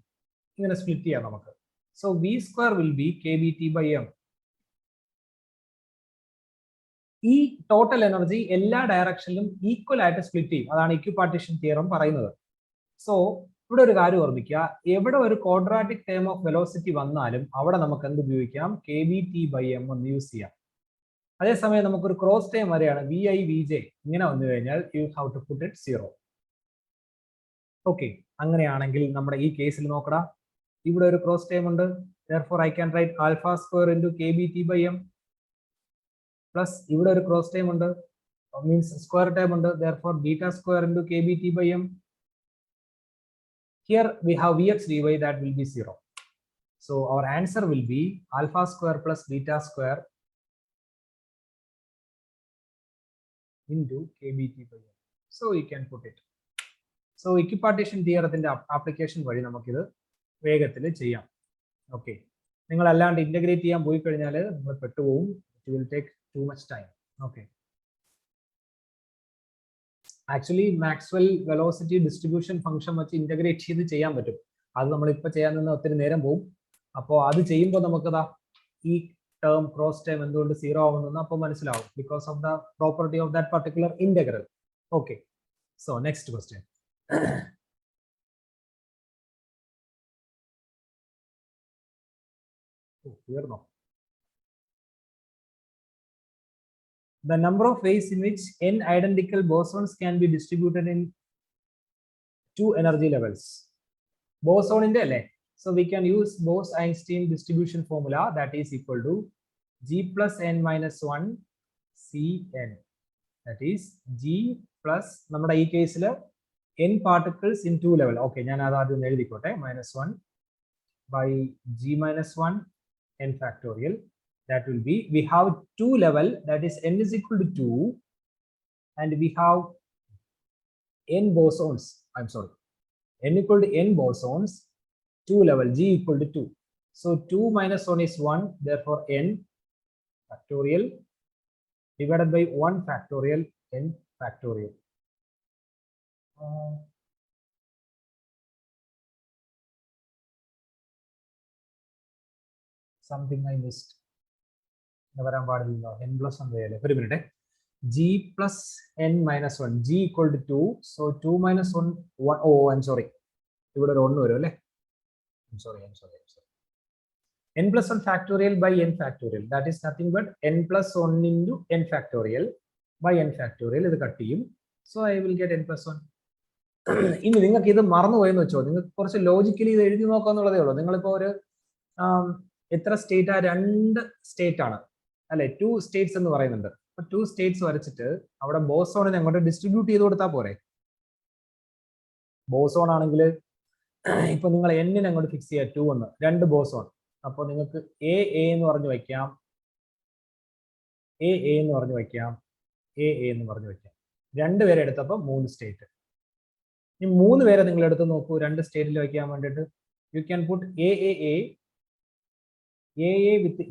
ഇങ്ങനെ split ചെയ്യാം നമുക്ക്. So V square will be kBT by m. ഈ total energy എല്ലാ ഡയറക്ഷനിലും equal ആയിട്ട് split ചെയ്യും. അതാണ് ഇക്വിപാർട്ടീഷൻ theorem പറയുന്നത്. So ഇവിടെ ഒരു കാര്യം ഓർമ്മിക്കുക, എവിടെ ഒരു ക്വാഡ്രാറ്റിക് ടേം ഓഫ് വെലോസിറ്റി വന്നാലും അവിടെ നമുക്ക് എന്ത് ഉപയോഗിക്കാം? kBT by m എന്ന് യൂസ് ചെയ്യാം. അതേസമയം നമുക്കൊരു ക്രോസ് ടേം വരെയാണ് VI VJ ഇങ്ങനെ വന്നു കഴിഞ്ഞാൽ you have to put it 0. Okay, അങ്ങനെയാണെങ്കിൽ നമ്മുടെ ഈ കേസിൽ നോക്കടാ, ഇവിടെ ഒരു ക്രോസ് ടേം ഉണ്ട്. therefore I can write alpha square into kBT by m plus ഇവിടെ ഒരു ക്രോസ് ടേം ഉണ്ട്, മീൻസ് സ്ക്വയർ ടേം ഉണ്ട്. therefore beta square into kBT by m. Here we have Vx Vy, that will be 0. So our answer will be alpha square plus beta square into kBT by m. So you can put it. So equipartition തിയറത്തിന്റെ application വഴി നമുക്കിത് വേഗത്തിൽ ചെയ്യാം. Okay, നിങ്ങൾ അല്ലാണ്ട് integrate ചെയ്യാൻ പോയി കഴിഞ്ഞാൽ നമ്മൾ പെട്ടുപോകും. It will take too much time. Okay, actually Maxwell velocity distribution function വെച്ച് ഇന്റഗ്രേറ്റ് ചെയ്ത് ചെയ്യാൻ പറ്റും. അത് നമ്മളിപ്പോൾ ചെയ്യാൻ നിന്ന് ഒത്തിരി നേരം പോകും. അപ്പോൾ അത് ചെയ്യുമ്പോൾ നമുക്കതാ ഈ ടേം ക്രോസ് ടേം എന്തുകൊണ്ട് 0 ആവുന്നു അപ്പോൾ മനസ്സിലാവും. Because of the property of that particular integral. Okay, so next question. The number of ways in which n identical bosons can be distributed in 2 energy levels. Boson in the so we can use Bose-Einstein distribution formula, that is equal to G plus n minus 1 Cn. That is G plus നമ്മുടെ ഈ കേസിൽ n particles in 2 level. Okay, ഞാൻ അത് ആദ്യം എഴുതിക്കോട്ടെ. -1 by G minus 1 n factorial. That will be, we have 2 level, that is n is equal to 2, and we have n bosons. I'm sorry, n equal to n bosons, 2 level, G equal to 2. So 2 minus 1 is 1, therefore n factorial divided by 1 factorial n factorial. Something I missed. Never am n plus 1 way. For a minute. G plus n minus 1. G equal to 2. So 2 minus 1. 1. Oh, I'm sorry. I'm sorry. N plus 1 factorial by n factorial. That is nothing but n plus 1 into n factorial by n factorial. This is cut. So I will get n plus 1. ഇനി നിങ്ങൾക്ക് ഇത് മറന്നു പോയെന്ന് വെച്ചോ, നിങ്ങൾക്ക് കുറച്ച് logically ഇത് എഴുതി നോക്കാന്നുള്ളതേ ഉള്ളൂ. നിങ്ങളിപ്പോ ഒരു എത്ര സ്റ്റേറ്റ് ആ 2 സ്റ്റേറ്റ് ആണ് അല്ലെ, 2 സ്റ്റേറ്റ്സ് എന്ന് പറയുന്നുണ്ട്. അപ്പൊ 2 സ്റ്റേറ്റ്സ് വരച്ചിട്ട് അവിടെ ബോസോണിനെ അങ്ങോട്ട് ഡിസ്ട്രിബ്യൂട്ട് ചെയ്ത് കൊടുത്താൽ പോരെ. ബോസോൺ ആണെങ്കിൽ ഇപ്പൊ നിങ്ങൾ എന്നിനെ അങ്ങോട്ട് ഫിക്സ് ചെയ്യുക 2 എന്ന്, 2 ബോസോൺ. അപ്പൊ നിങ്ങൾക്ക് എ എന്ന് പറഞ്ഞു വയ്ക്കാം, എ എന്ന് പറഞ്ഞു വയ്ക്കാം, എ എന്ന് പറഞ്ഞു വയ്ക്കാം. 2 പേരെ എടുത്തപ്പോൾ 3 സ്റ്റേറ്റ്. ഈ 3 പേരെ നിങ്ങൾ എടുത്ത് നോക്കൂ 2 സ്റ്റേറ്റിൽ വയ്ക്കാൻ വേണ്ടിയിട്ട്. You can put A with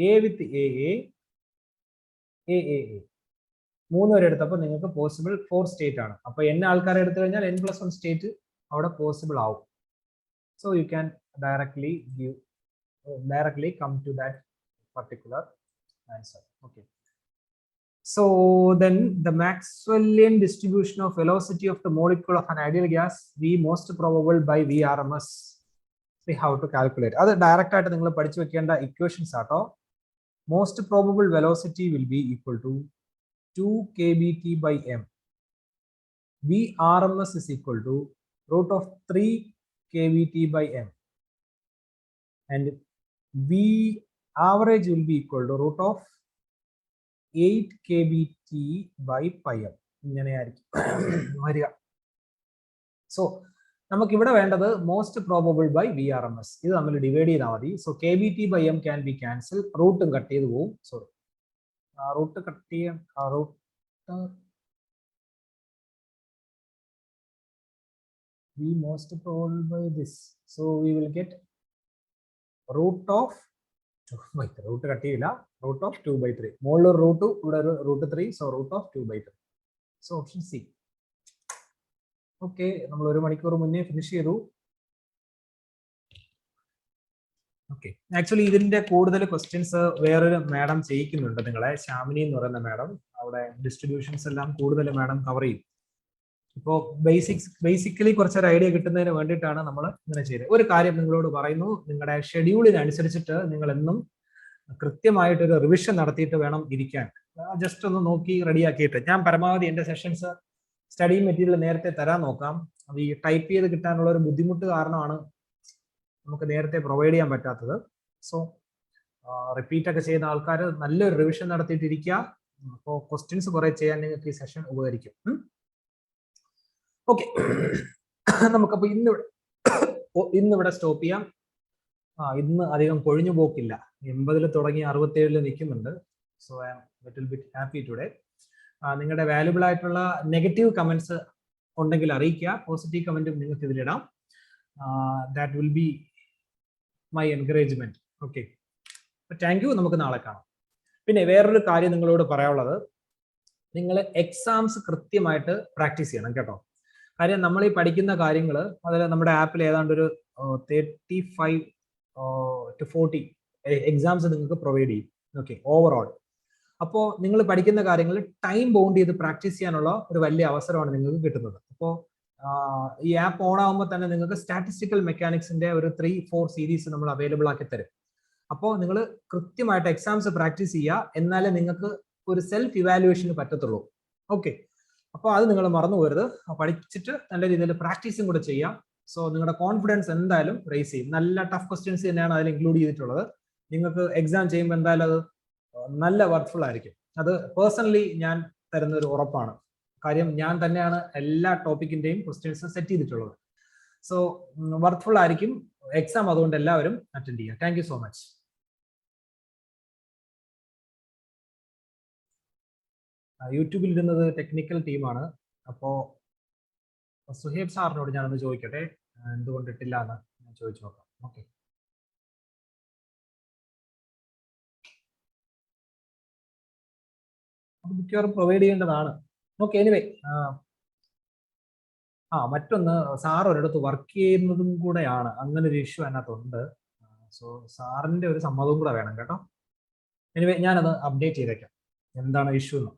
A with a 3 പേരെ എടുത്തപ്പോൾ നിങ്ങൾക്ക് പോസിബിൾ 4 സ്റ്റേറ്റ് ആണ്. അപ്പൊ n ആൾക്കാരെ എടുത്തു കഴിഞ്ഞാൽ n plus 1 സ്റ്റേറ്റ് അവിടെ പോസിബിൾ ആവും. So you can directly come to that particular answer. Okay. So then the Maxwellian distribution of velocity of the molecule of an ideal gas, V most probable by VRMS. See how to calculate. Other direct ആയിട്ട് നിങ്ങൾ പഠിച്ചു വെക്കേണ്ട equations ആട്ടോ. Most probable velocity will be equal to 2 kBT by m. VRMS is equal to root of 3 kBT by m. And V average will be equal to root of 8 kBT by pi m. ഇങ്ങനെയായിരിക്കും വരിക. So നമുക്ക് ഇവിടെ വേണ്ടത് most probable by VRMS. ഇത് നമ്മൾ divide ചെയ്താൽ മതി. So KBT by m can be cancel, റൂട്ടും കട്ട് ചെയ്ത് പോകും. സോറി, റൂട്ട് കട്ട് ചെയ്യാൻ root V most probable by this. So we will get root of 2/3. Root cut ചെയ്യില്ല, റൂട്ട് ഓഫ് 2/3. മുകളിൽ റൂട്ട്, ഇവിടെ root 3. So root of 2/3. So option c. Okay, നമ്മൾ 1 മണിക്കൂർ മുന്നേ ഫിനിഷ് ചെയ്തു. ഓക്കെ, ആക്ച്വലി ഇതിന്റെ കൂടുതൽ ക്വസ്റ്റ്യൻസ് വേറൊരു മാഡം ചെയ്യിക്കുന്നുണ്ട് നിങ്ങളെ, ശാമിനി എന്ന് പറയുന്ന മാഡം. അവിടെ ഡിസ്ട്രിബ്യൂഷൻസ് എല്ലാം കൂടുതൽ മാഡം കവർ ചെയ്യും. ഇപ്പോൾ ബേസിക്കലി കുറച്ചൊരു ഐഡിയ കിട്ടുന്നതിന് വേണ്ടിയിട്ടാണ് നമ്മൾ ഇങ്ങനെ ചെയ്തത്. ഒരു കാര്യം നിങ്ങളോട് പറയുന്നു, നിങ്ങളുടെ ഷെഡ്യൂളിനനുസരിച്ചിട്ട് നിങ്ങൾ എന്നും കൃത്യമായിട്ടൊരു റിവിഷൻ നടത്തിയിട്ട് വേണം ഇരിക്കാൻ. ജസ്റ്റ് ഒന്ന് നോക്കി റെഡിയാക്കിയിട്ട്, ഞാൻ പരമാവധി എൻ്റെ സെഷൻസ് സ്റ്റഡി മെറ്റീരിയൽ നേരത്തെ തരാൻ നോക്കാം. അത് ഈ ടൈപ്പ് ചെയ്ത് കിട്ടാനുള്ള ഒരു ബുദ്ധിമുട്ട് കാരണമാണ് നമുക്ക് നേരത്തെ പ്രൊവൈഡ് ചെയ്യാൻ പറ്റാത്തത്. സോ റിപ്പീറ്റ് ഒക്കെ ചെയ്യുന്ന ആൾക്കാർ നല്ലൊരു റിവിഷൻ നടത്തിയിട്ടിരിക്കുക. അപ്പോൾ ക്വസ്റ്റ്യൻസ് കുറെ ചെയ്യാൻ നിങ്ങൾക്ക് ഈ സെഷൻ ഉപകരിക്കും. ഓക്കെ, നമുക്കപ്പോൾ ഇന്നിവിടെ സ്റ്റോപ്പ് ചെയ്യാം. ഇന്ന് അധികം കൊഴിഞ്ഞു പോക്കില്ല. 80 തുടങ്ങി 67 നിൽക്കുന്നുണ്ട്. So I am little bit happy today. നിങ്ങളുടെ വാല്യുബിൾ ആയിട്ടുള്ള നെഗറ്റീവ് കമന്റ്സ് ഉണ്ടെങ്കിൽ അറിയിക്കുക. പോസിറ്റീവ് കമന്റും നിങ്ങൾക്ക് ഇതിലിടാം. That will be my encouragement. Okay, thank you. നമുക്ക് നാളെ കാണാം. പിന്നെ വേറൊരു കാര്യം നിങ്ങളോട് പറയാനുള്ളത്, നിങ്ങൾ എക്സാംസ് കൃത്യമായിട്ട് പ്രാക്ടീസ് ചെയ്യണം കേട്ടോ. കാര്യം നമ്മൾ ഈ പഠിക്കുന്ന കാര്യങ്ങൾ, അതിൽ നമ്മുടെ ആപ്പിൽ ഏതാണ്ട് ഒരു 35 to 40 എക്സാംസ് നിങ്ങൾക്ക് പ്രൊവൈഡ് ചെയ്യും. Okay, overall. അപ്പോൾ നിങ്ങൾ പഠിക്കുന്ന കാര്യങ്ങൾ ടൈം ബൗണ്ട് ചെയ്ത് പ്രാക്ടീസ് ചെയ്യാനുള്ള ഒരു വലിയ അവസരമാണ് നിങ്ങൾക്ക് കിട്ടുന്നത്. അപ്പോൾ ഈ ആപ്പ് ഓൺ ആകുമ്പോൾ തന്നെ നിങ്ങൾക്ക് സ്റ്റാറ്റിസ്റ്റിക്കൽ മെക്കാനിക്സിന്റെ ഒരു 3-4 സീരീസ് നമ്മൾ അവൈലബിൾ ആക്കി തരും. അപ്പോൾ നിങ്ങൾ കൃത്യമായിട്ട് എക്സാംസ് പ്രാക്ടീസ് ചെയ്യുക, എന്നാലേ നിങ്ങൾക്ക് ഒരു സെൽഫ് ഇവാലുവേഷന് പറ്റത്തുള്ളൂ. ഓക്കെ, അപ്പോൾ അത് നിങ്ങൾ മറന്നു പോകരുത്. പഠിച്ചിട്ട് നല്ല രീതിയിൽ പ്രാക്ടീസും കൂടെ ചെയ്യാം. സോ നിങ്ങളുടെ കോൺഫിഡൻസ് എന്തായാലും റേസ് ചെയ്യും. നല്ല ടഫ് ക്വസ്റ്റ്യൻസ് തന്നെയാണ് അതിൽ ഇൻക്ലൂഡ് ചെയ്തിട്ടുള്ളത്. നിങ്ങൾക്ക് എക്സാം ചെയ്യുമ്പോൾ എന്തായാലും അത് നല്ല വർക്ക്ഫുൾ ആയിരിക്കും. അത് പേഴ്സണലി ഞാൻ തരുന്ന ഒരു ഉറപ്പാണ്. കാര്യം ഞാൻ തന്നെയാണ് എല്ലാ ടോപ്പിക്കിന്റെയും ക്വസ്റ്റ്യൻസ് സെറ്റ് ചെയ്തിട്ടുള്ളത്. സോ വർക്ക്ഫുൾ ആയിരിക്കും എക്സാം. അതുകൊണ്ട് എല്ലാവരും അറ്റൻഡ് ചെയ്യുക. Thank you so much. യൂട്യൂബിൽ ഇരുന്നത് ടെക്നിക്കൽ ടീമാണ്. അപ്പോൾ സുഹേബ് സാറിനോട് ഞാനൊന്ന് ചോദിക്കട്ടെ, എന്തുകൊണ്ട് ഇട്ടില്ല എന്ന് ഞാൻ ചോദിച്ചു നോക്കാം. ഓക്കെ, അത് മിക്കവാറും പ്രൊവൈഡ് ചെയ്യേണ്ടതാണ്. ഓക്കെ, എനിവേ, മറ്റൊന്ന്, സാർ ഒരിടത്ത് വർക്ക് ചെയ്യുന്നതും കൂടെയാണ്. അങ്ങനെ ഒരു ഇഷ്യൂ അതിനകത്തുണ്ട്. സോ സാറിന്റെ ഒരു സമ്മതവും കൂടെ വേണം കേട്ടോ. എനിവേ, ഞാനത് അപ്ഡേറ്റ് ചെയ്തേക്കാം എന്താണ് ഇഷ്യൂ എന്ന്.